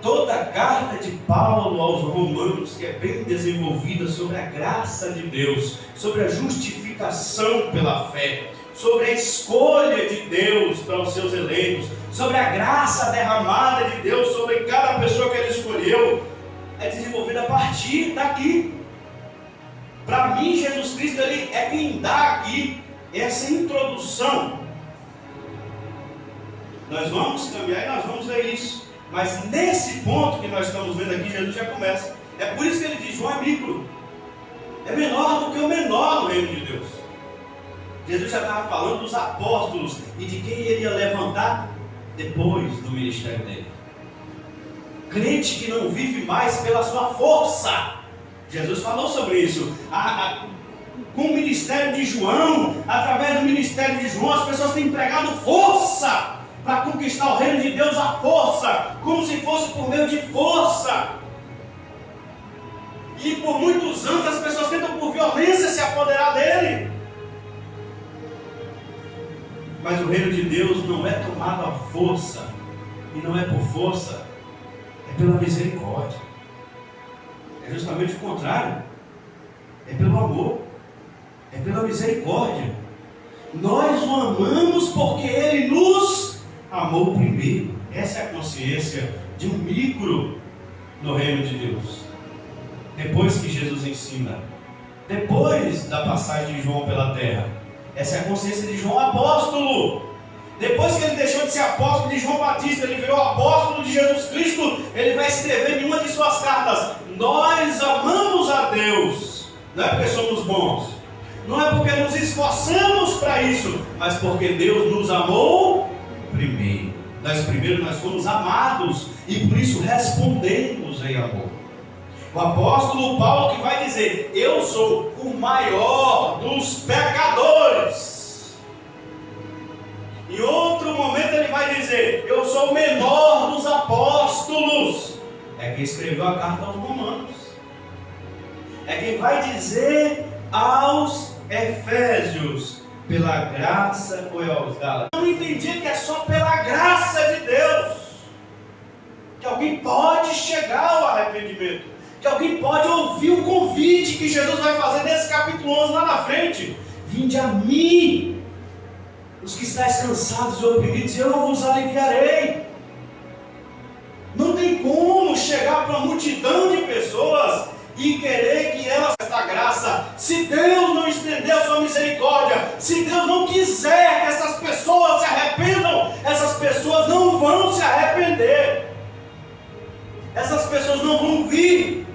Toda a carta de Paulo aos Romanos, que é bem desenvolvida sobre a graça de Deus, sobre a justificação pela fé, sobre a escolha de Deus para os seus eleitos, sobre a graça derramada de Deus sobre cada pessoa que ele escolheu, é desenvolvida a partir daqui. Para mim, Jesus Cristo ele é quem dá aqui essa introdução. Nós vamos caminhar e nós vamos ver isso. Mas nesse ponto que nós estamos vendo aqui, Jesus já começa. É por isso que ele diz: João é micro. É menor do que o menor no reino de Deus. Jesus já estava falando dos apóstolos e de quem ele ia levantar depois do ministério dele. Crente que não vive mais pela sua força. Jesus falou sobre isso. Com o ministério de João, através do ministério de João, as pessoas têm empregado força para conquistar o reino de Deus, a força, como se fosse por meio de força. E por muitos anos as pessoas tentam por violência se apoderar dele. Mas o reino de Deus não é tomado à força, e não é por força, é pela misericórdia. É justamente o contrário. É pelo amor, é pela misericórdia. Nós o amamos porque ele nos amou primeiro. Essa é a consciência de um micro no reino de Deus. Depois que Jesus ensina, depois da passagem de João pela terra, essa é a consciência de João apóstolo. Depois que ele deixou de ser apóstolo de João Batista, ele virou apóstolo de Jesus Cristo. Ele vai escrever em uma de suas cartas: nós amamos a Deus, não é porque somos bons, não é porque nos esforçamos para isso, mas porque Deus nos amou primeiro. Nós fomos amados e por isso respondemos em amor. O apóstolo Paulo que vai dizer: eu sou o maior dos pecadores. Em outro momento ele vai dizer: eu sou o menor dos apóstolos. É quem escreveu a carta aos Romanos. É quem vai dizer aos Efésios: pela graça, ou é aos Gálatas? Eu não entendi que é só pela graça de Deus que alguém pode chegar ao arrependimento, que alguém pode ouvir o convite que Jesus vai fazer nesse capítulo 11 lá na frente: vinde a mim, os que estáis cansados e oprimidos, e eu vos aliviarei. Não tem como chegar para uma multidão de pessoas e querer que elas esta graça, se Deus não estender a sua misericórdia, se Deus não quiser que essas pessoas se arrependam, essas pessoas não vão se arrepender, essas pessoas não vão vir.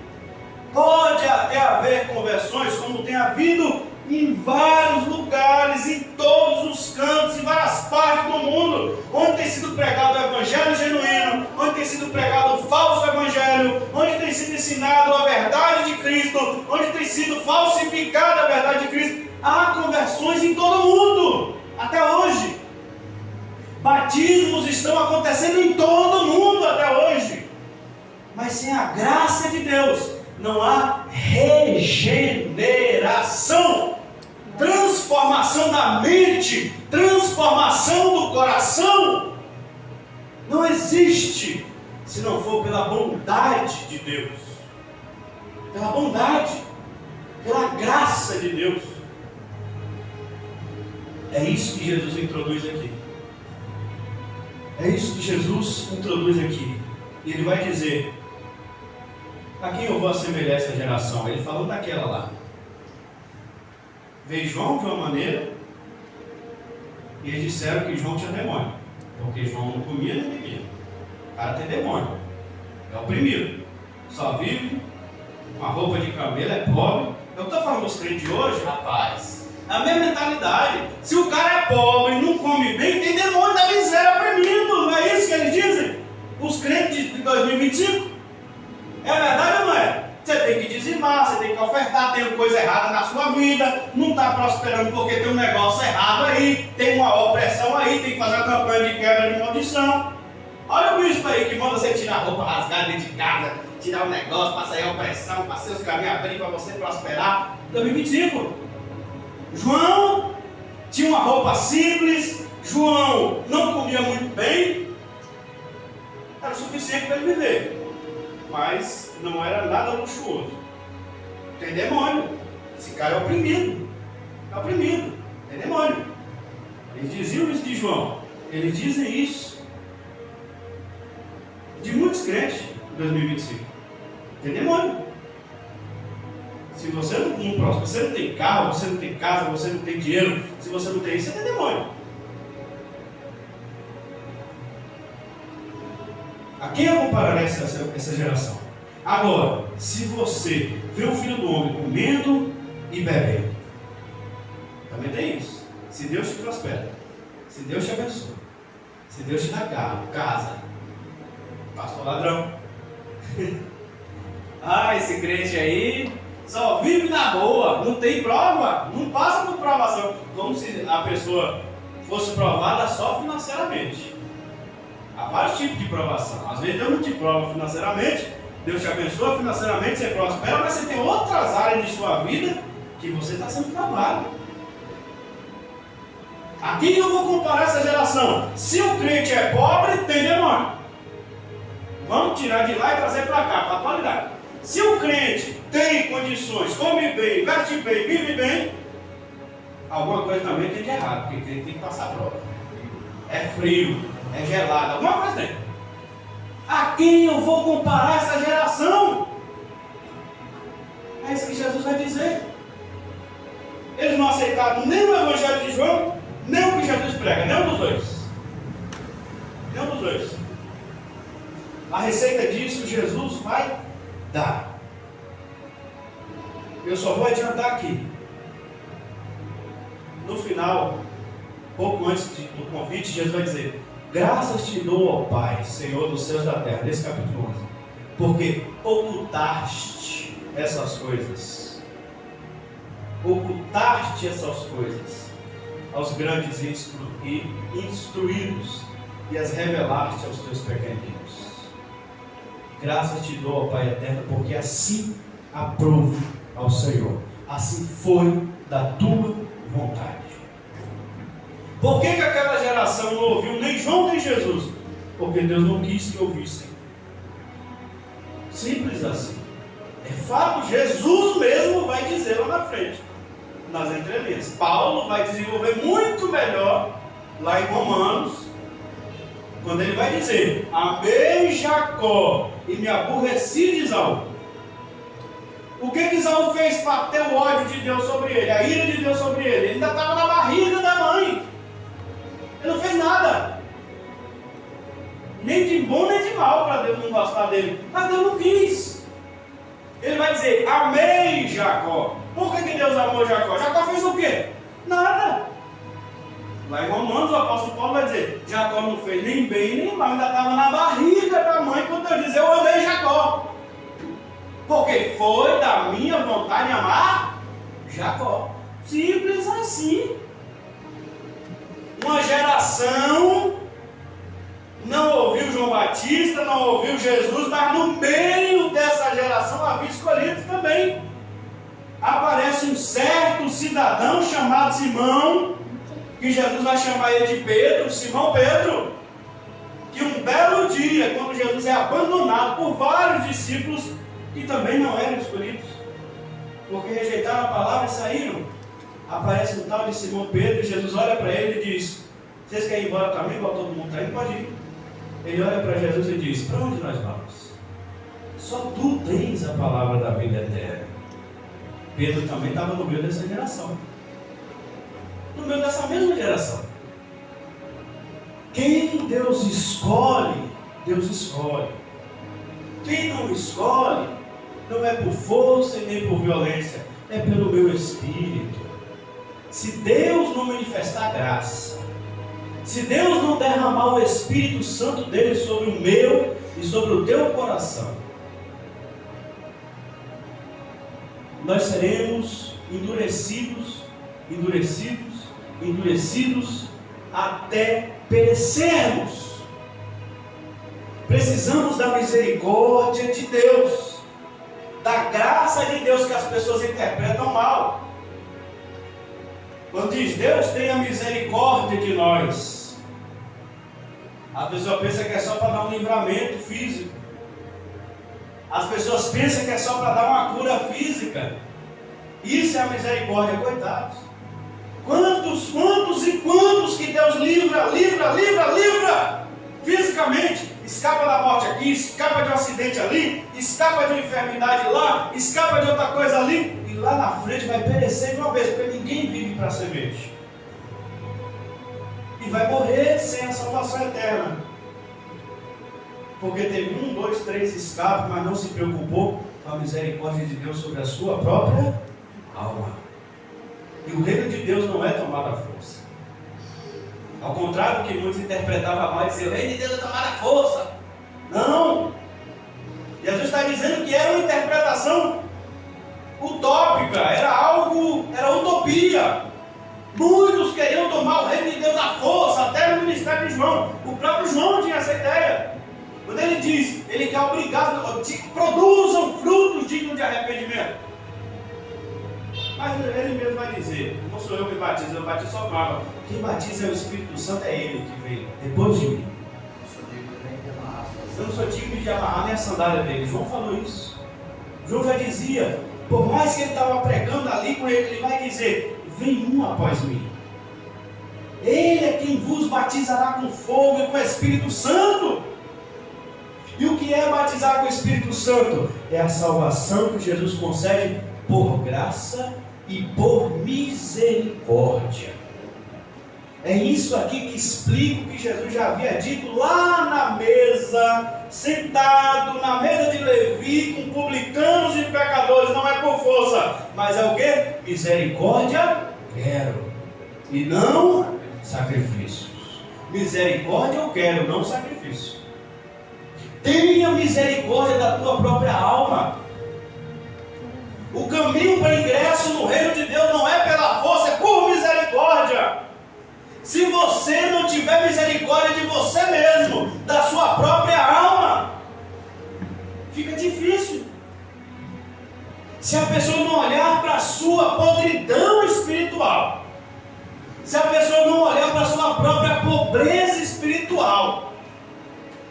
Pode até haver conversões, como tem havido em vários lugares, em todos os cantos, em várias partes do mundo, onde tem sido pregado o evangelho genuíno, onde tem sido pregado o falso evangelho, onde tem sido ensinado a verdade de Cristo, onde tem sido falsificada a verdade de Cristo. Há conversões em todo o mundo, até hoje. Batismos estão acontecendo em todo o mundo até hoje. Mas sem a graça de Deus não há regeneração, transformação da mente, transformação do coração. Não existe se não for pela bondade de Deus, pela bondade, pela graça de Deus. É isso que Jesus introduz aqui. É isso que Jesus introduz aqui. E ele vai dizer: a quem eu vou assemelhar essa geração? Ele falou daquela lá. Veio João de uma maneira, e eles disseram que João tinha demônio, porque João não comia nem bebia. O cara tem demônio, é oprimido, só vive com a roupa de camelo, é pobre. Eu estou falando dos crentes de hoje, rapaz, a mesma mentalidade. Se o cara é pobre e não come bem, tem demônio da miséria oprimindo. Não é isso que eles dizem? Os crentes de 2025? É verdade ou não é? Você tem que dizimar, você tem que ofertar, tem coisa errada na sua vida, não está prosperando porque tem um negócio errado aí, tem uma opressão aí, tem que fazer uma campanha de quebra de maldição. Olha o bispo aí que manda você tirar a roupa rasgada dentro de casa, tirar o negócio, para sair a opressão, para seus caminhos abrir para você prosperar. 2025. João tinha uma roupa simples, João não comia muito bem, era o suficiente para ele viver. Mas não era nada luxuoso. Tem demônio. Esse cara é oprimido. É oprimido. Tem demônio. Eles diziam isso de João. Eles dizem isso de muitos crentes em 2025. Tem demônio. Se você não prosper, você não tem carro, você não tem casa, você não tem dinheiro, se você não tem isso, você tem demônio. A quem eu compararei essa geração? Agora, se você vê o Filho do Homem comendo e bebendo, também tem isso. Se Deus te prospera, se Deus te abençoa, se Deus te dá carro, casa, pastor ladrão. Esse crente aí só vive na boa, não tem prova, não passa por provação, como se a pessoa fosse provada só financeiramente. Há vários tipos de provação. Às vezes Deus não te prova financeiramente, Deus te abençoa financeiramente, você prospera, mas você tem outras áreas de sua vida que você está sendo provado. A quem eu vou comparar essa geração? Se o crente é pobre, tem demônio. Vamos tirar de lá e trazer para cá, para a atualidade. Se o crente tem condições, come bem, veste bem, vive bem, alguma coisa também tem de errado, porque o crente tem que passar prova. É frio, é gelado, alguma coisa tem. A quem eu vou comparar essa geração? É isso que Jesus vai dizer. Eles não aceitaram nem o evangelho de João, nem o que Jesus prega, nenhum dos dois. Nenhum dos dois. A receita disso Jesus vai dar. Eu só vou adiantar aqui. No final, pouco antes do convite, Jesus vai dizer: graças te dou, ó Pai, Senhor dos céus e da terra, nesse capítulo 11, porque ocultaste essas coisas. Ocultaste essas coisas aos grandes e instruídos e as revelaste aos teus pequeninos. Graças te dou, ó Pai eterno, porque assim aprovo ao Senhor. Assim foi da tua vontade. Por que aquela geração não ouviu nem João nem Jesus? Porque Deus não quis que ouvissem. Simples assim. É fato, Jesus mesmo vai dizer lá na frente, nas entrelinhas. Paulo vai desenvolver muito melhor lá em Romanos, quando ele vai dizer: amei Jacó e me aborreci de Esaú. O que Esaú fez para ter o ódio de Deus sobre ele, a ira de Deus sobre ele? Ele ainda estava na barriga da mãe. Ele não fez nada, nem de bom nem de mal, para Deus não gostar dele. Mas Deus não quis. Ele vai dizer: amei Jacó. Por que Deus amou Jacó? Jacó fez o quê? Nada. Lá em Romanos, o apóstolo Paulo vai dizer: Jacó não fez nem bem nem mal, ainda estava na barriga da mãe quando Deus diz: eu amei Jacó. Porque foi da minha vontade amar Jacó. Simples assim. Uma geração não ouviu João Batista, não ouviu Jesus, mas no meio dessa geração havia escolhidos também. Aparece um certo cidadão chamado Simão, que Jesus vai chamar ele de Pedro, Simão Pedro, que um belo dia, quando Jesus é abandonado por vários discípulos que também não eram escolhidos, porque rejeitaram a palavra e saíram, aparece um tal de Simão Pedro, e Jesus olha para ele e diz: vocês querem ir embora também, igual todo mundo está indo? Pode ir. Ele olha para Jesus e diz: para onde nós vamos? Só tu tens a palavra da vida eterna. Pedro também estava no meio dessa geração, no meio dessa mesma geração. Quem Deus escolhe, Deus escolhe. Quem não escolhe, não é por força e nem por violência, é pelo meu Espírito. Se Deus não manifestar graça, se Deus não derramar o Espírito Santo dele sobre o meu e sobre o teu coração, nós seremos endurecidos até perecermos. Precisamos da misericórdia de Deus, da graça de Deus, que as pessoas interpretam mal. Quando diz Deus tenha misericórdia de nós, a pessoa pensa que é só para dar um livramento físico. As pessoas pensam que é só para dar uma cura física. Isso é a misericórdia, coitados. Quantos que Deus livra fisicamente, escapa da morte aqui, escapa de um acidente ali, escapa de uma enfermidade lá, escapa de outra coisa ali, e lá na frente vai perecer de uma vez, porque ninguém vive para semente, e vai morrer sem a salvação eterna, porque teve 1, 2, 3 escapes, mas não se preocupou com a misericórdia de Deus sobre a sua própria alma. E o reino de Deus não é tomado à força. Ao contrário do que muitos interpretavam mal, dizer: o reino de Deus é tomado à força. Não! Jesus está dizendo que era uma interpretação utópica, era utopia. Muitos queriam tomar o reino de Deus à força, até no ministério de João. O próprio João tinha essa ideia. Quando ele diz, ele quer obrigar, produzam frutos dignos de arrependimento. Mas ele mesmo vai dizer: não sou eu que batizo, eu batizo só com água. Quem batiza é o Espírito Santo, é ele que veio depois de mim. Eu não sou digno de amarrar nem a sandália dele. João falou isso. João já dizia, por mais que ele estava pregando ali com ele, ele vai dizer: vem um após mim. Ele é quem vos batizará com fogo e com o Espírito Santo. E o que é batizar com o Espírito Santo? É a salvação que Jesus concede por graça e por misericórdia. É isso aqui que explica o que Jesus já havia dito lá na mesa, sentado na mesa de Levi, com publicanos e pecadores. Não é por força, mas é o que? Misericórdia quero, e não sacrifícios. Misericórdia eu quero, não sacrifício. Tenha misericórdia da tua própria alma. O caminho para ingresso no reino de Deus não é pela força, é por misericórdia. Se você não tiver misericórdia de você mesmo, da sua própria alma, fica difícil. Se a pessoa não olhar para a sua podridão espiritual, se a pessoa não olhar para a sua própria pobreza espiritual,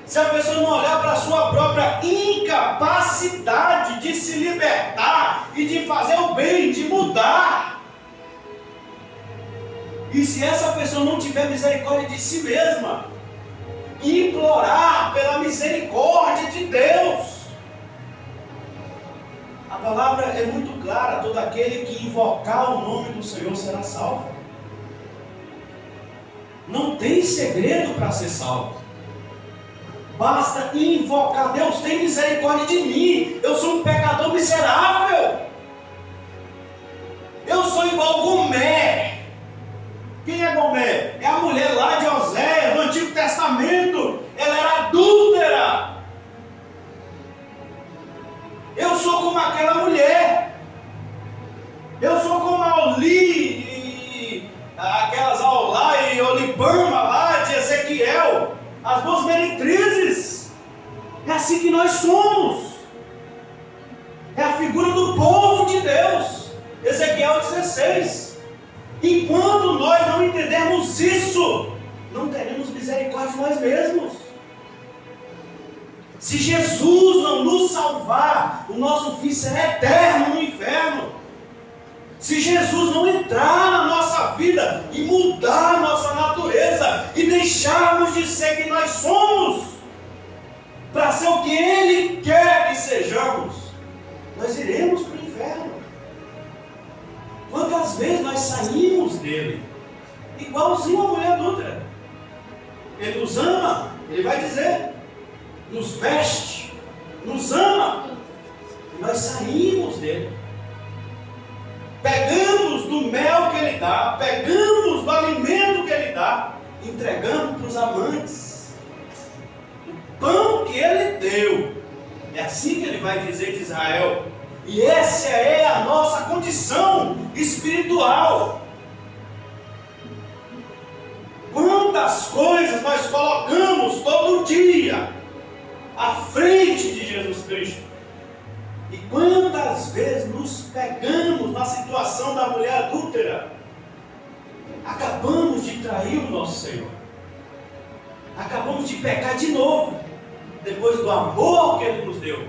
se a pessoa não olhar para a sua própria incapacidade de se libertar e de fazer o bem, de mudar, e se essa pessoa não tiver misericórdia de si mesma, implorar pela misericórdia de Deus, a palavra é muito clara: todo aquele que invocar o nome do Senhor será salvo. Não tem segredo para ser salvo. Basta invocar: Deus, tem misericórdia de mim, eu sou um pecador miserável, eu sou igual Gomé. Quem é Gomé? É a mulher lá de Oséias, no Antigo Testamento. Ela era adúltera. Eu sou como aquela mulher. Eu sou como a Oli, aquelas Aolá e Olibama lá de Ezequiel, as duas meretrizes. É assim que nós somos. É a figura do povo de Deus. Ezequiel 16. Enquanto nós não entendermos isso, não teremos misericórdia de nós mesmos. Se Jesus não nos salvar, o nosso fim será eterno no inferno. Se Jesus não entrar na nossa vida e mudar a nossa natureza e deixarmos de ser quem nós somos, para ser o que Ele quer que sejamos, nós iremos para o inferno. Quantas vezes nós saímos dele, igualzinho a mulher adúltera? Ele nos ama, ele vai dizer, nos veste, nos ama, e nós saímos dele. Pegamos do mel que ele dá, pegamos do alimento que ele dá, entregamos para os amantes. O pão que ele deu, é assim que ele vai dizer de Israel. E essa é a nossa condição espiritual. Quantas coisas nós colocamos todo dia à frente de Jesus Cristo, e quantas vezes nos pegamos na situação da mulher adúltera, acabamos de trair o nosso Senhor, acabamos de pecar de novo, depois do amor que Ele nos deu,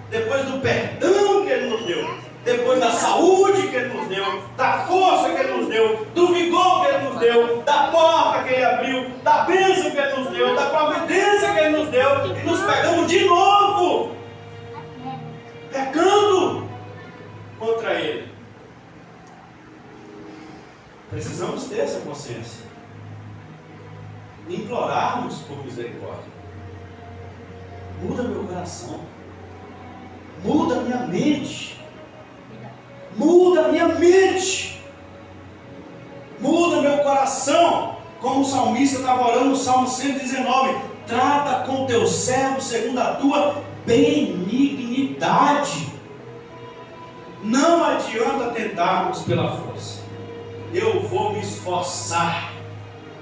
depois do perdão que Ele nos deu, depois da saúde que Ele nos deu, da força que Ele nos deu, do vigor que Ele nos deu, da porta que Ele abriu, da bênção que Ele nos deu, da providência que Ele nos deu, e nos pegamos de novo, pecando contra Ele. Precisamos ter essa consciência, implorarmos por misericórdia. Muda meu coração, muda minha mente, muda minha mente, muda meu coração, como o salmista estava orando no Salmo 119, trata com teu servo segundo a tua benignidade. Não adianta tentarmos pela força, eu vou me esforçar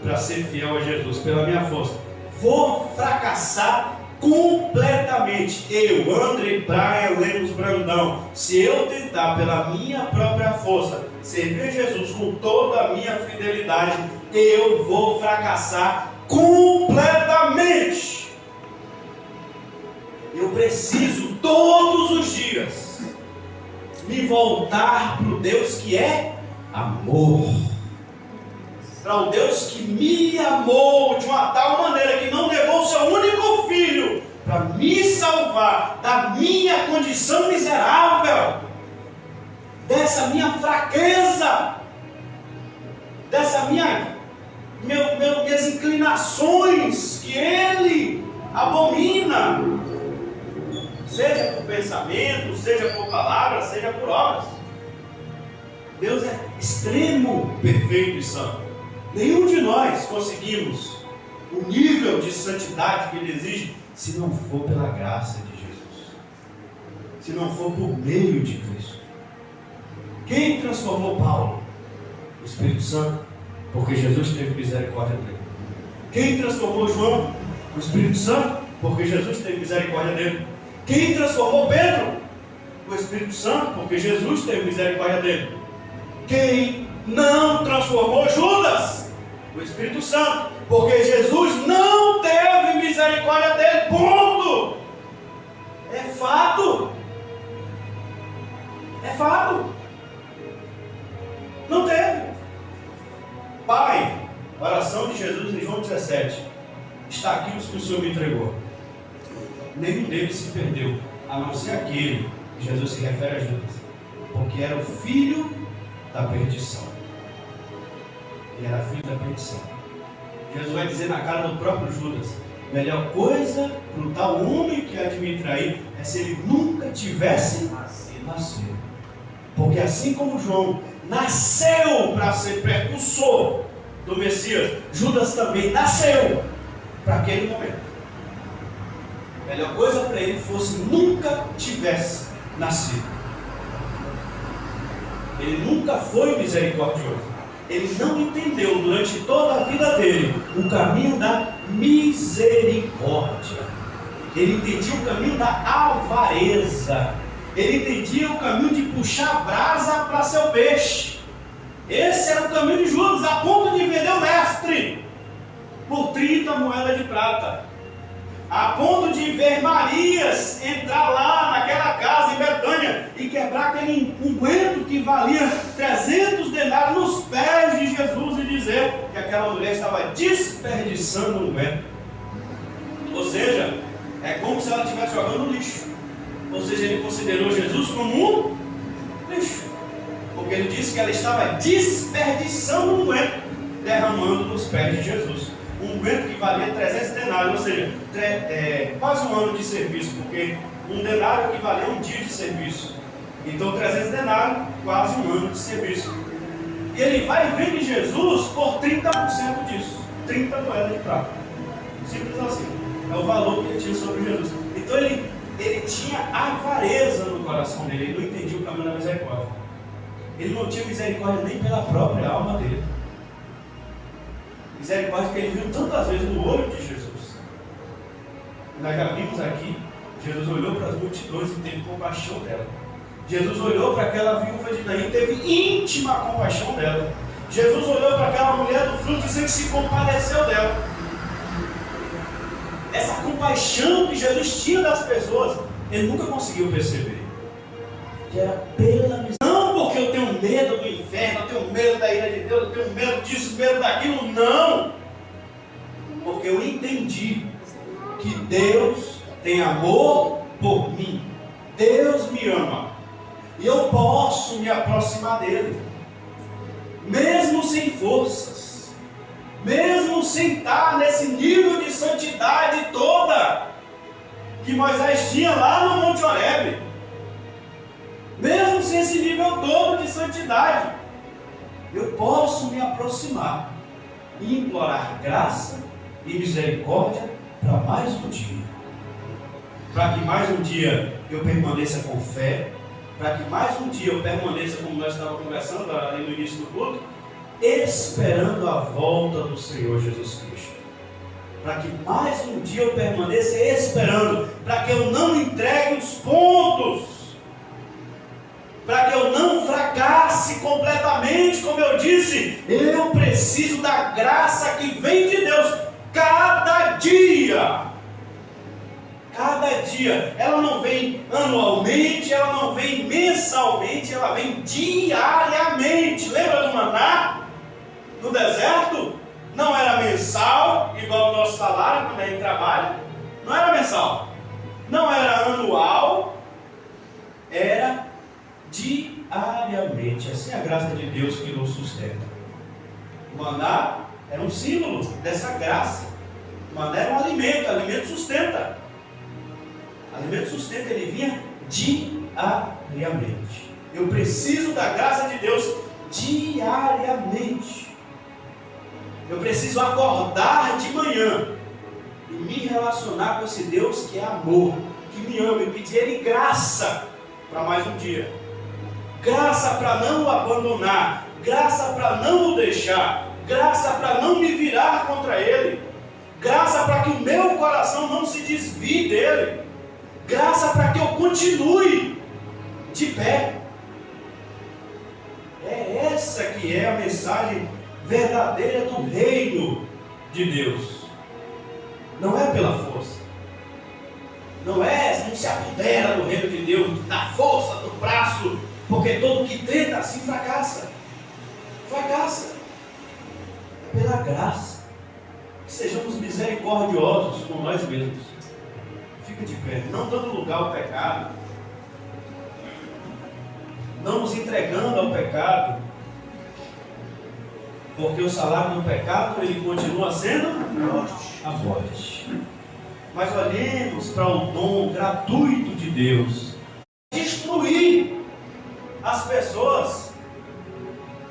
para ser fiel a Jesus pela minha força, vou fracassar completamente. Eu, André Brian Lemos Brandão, se eu tentar pela minha própria força servir Jesus com toda a minha fidelidade, eu vou fracassar completamente. Eu preciso todos os dias me voltar para o Deus que é amor, para o Deus que me amou de uma tal maneira que não negou o seu único filho para me salvar da minha condição miserável, dessa minha fraqueza, dessa minha inclinações que ele abomina, seja por pensamento, seja por palavras, seja por obras. Deus é extremo, perfeito e santo. Nenhum de nós conseguimos o nível de santidade que Ele exige se não for pela graça de Jesus, se não for por meio de Cristo. Quem transformou Paulo? O Espírito Santo, porque Jesus teve misericórdia dele. Quem transformou João? O Espírito Santo, porque Jesus teve misericórdia dele. Quem transformou Pedro? O Espírito Santo, porque Jesus teve misericórdia dele. Quem não transformou Judas? O Espírito Santo, porque Jesus não teve misericórdia dele. Ponto! É fato. É fato. Não teve. Pai, oração de Jesus em João 17. Está aqui os que o Senhor me entregou. Nenhum deles se perdeu, a não ser aquele que Jesus se refere a Judas, porque era o filho da perdição. Ele era filho da perdição. Jesus vai dizer na cara do próprio Judas: melhor coisa para o tal homem que há de me trair é se ele nunca tivesse nascido. Porque assim como João nasceu para ser precursor do Messias, Judas também nasceu para aquele momento. A melhor coisa para ele fosse nunca tivesse nascido. Ele nunca foi misericordioso. Ele não entendeu durante toda a vida dele o caminho da misericórdia. Ele entendia o caminho da avareza. Ele entendia o caminho de puxar brasa para seu peixe. Esse era o caminho de Judas, a ponto de vender o mestre por 30 moedas de prata. A ponto de ver Marias entrar lá naquela casa em Betânia e quebrar aquele unguento que valia 300 denários nos pés de Jesus e dizer que aquela mulher estava desperdiçando o unguento. Ou seja, é como se ela estivesse jogando no lixo. Ou seja, ele considerou Jesus como um lixo, porque ele disse que ela estava desperdiçando o unguento, derramando nos pés de Jesus. Um unguento que valia 300 denários, ou seja, quase um ano de serviço, porque um denário equivalia a um dia de serviço. Então 300 denários, quase um ano de serviço. E ele vai e vende Jesus por 30% disso, 30 moedas de prata. Simples assim, é o valor que ele tinha sobre Jesus. Então ele tinha avareza no coração dele, ele não entendia o caminho da misericórdia. Ele não tinha misericórdia nem pela própria alma dele. Misericórdia que ele viu tantas vezes no olho de Jesus. Nós já vimos aqui, Jesus olhou para as multidões e teve compaixão dela. Jesus olhou para aquela viúva de Naim e teve íntima compaixão dela. Jesus olhou para aquela mulher do fruto e se compadeceu dela. Essa compaixão que Jesus tinha das pessoas, ele nunca conseguiu perceber. Que era pela misericórdia. Não porque eu tenho medo do inferno, eu tenho medo da ira de Deus, eu tenho medo disso, medo daquilo. Não. Porque eu entendi que Deus tem amor por mim. Deus me ama. E eu posso me aproximar dele. Mesmo sem forças. Mesmo sem estar nesse nível de santidade toda que Moisés tinha lá no Monte Horebe. Mesmo sem esse nível todo de santidade, eu posso me aproximar e implorar graça e misericórdia para mais um dia. Para que mais um dia eu permaneça com fé, para que mais um dia eu permaneça, como nós estávamos conversando ali no início do culto, esperando a volta do Senhor Jesus Cristo. Para que mais um dia eu permaneça esperando, para que eu não entregue os pontos, para que eu não fracasse completamente, como eu disse, eu preciso da graça que vem de Deus, cada dia. Cada dia, ela não vem anualmente, ela não vem mensalmente, ela vem diariamente. Lembra do maná? No deserto? Não era mensal, igual o nosso salário quando a gente trabalha. Não era mensal. Não era anual. Era diariamente. Assim é a graça de Deus que nos sustenta. O maná Era um símbolo dessa graça. Mas era um alimento, alimento sustenta. Alimento sustenta, ele vinha diariamente. Eu preciso da graça de Deus diariamente. Eu preciso acordar de manhã e me relacionar com esse Deus que é amor, que me ama, e pedir Ele graça para mais um dia. Graça para não o abandonar, graça para não o deixar, graça para não me virar contra Ele, graça para que o meu coração não se desvie dele, graça para que eu continue de pé. É essa que é a mensagem verdadeira do reino de Deus. Não é pela força. Não se apodera do reino de Deus, da força, do braço, porque todo que tenta assim fracassa. Fracassa. É pela graça. Que sejamos misericordiosos com nós mesmos. Fica de pé, não dando lugar ao pecado, não nos entregando ao pecado, porque o salário do pecado ele continua sendo a morte. Mas olhemos para o dom gratuito de Deus, destruir as pessoas,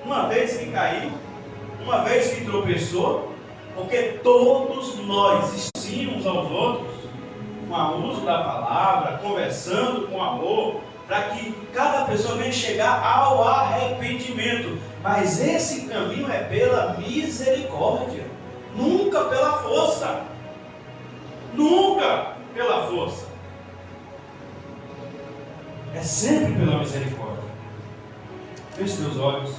uma vez que caiu, uma vez que tropeçou, porque todos nós ensinamos aos outros, com o uso da palavra, conversando com amor, para que cada pessoa venha chegar ao arrependimento. Mas esse caminho é pela misericórdia, nunca pela força. Nunca pela força. É sempre pela misericórdia. Feche seus olhos.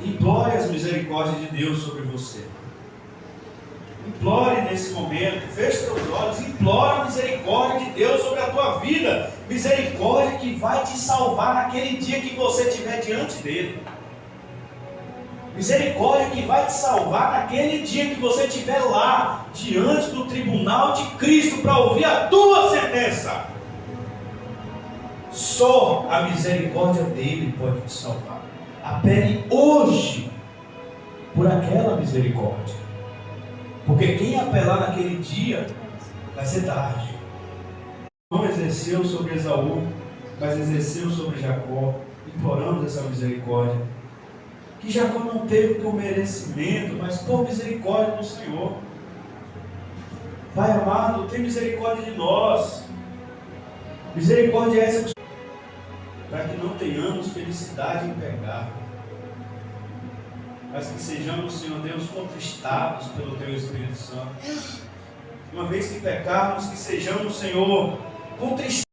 Implore as misericórdias de Deus sobre você. Implore nesse momento, feche seus olhos, implore a misericórdia de Deus sobre a tua vida. Misericórdia que vai te salvar naquele dia que você estiver diante dele. Misericórdia que vai te salvar naquele dia que você estiver lá, diante do tribunal de Cristo, para ouvir a tua sentença. Só a misericórdia dele pode te salvar. Apele hoje por aquela misericórdia. Porque quem apelar naquele dia vai ser tarde. Não exerceu sobre Esaú, mas exerceu sobre Jacó. Imploramos essa misericórdia. Que Jacó não teve por merecimento, mas por misericórdia do Senhor. Pai amado, tem misericórdia de nós. Misericórdia é essa para que não tenhamos felicidade em pecar, mas que sejamos, Senhor Deus, contristados pelo Teu Espírito Santo. Uma vez que pecarmos, que sejamos, Senhor, contristados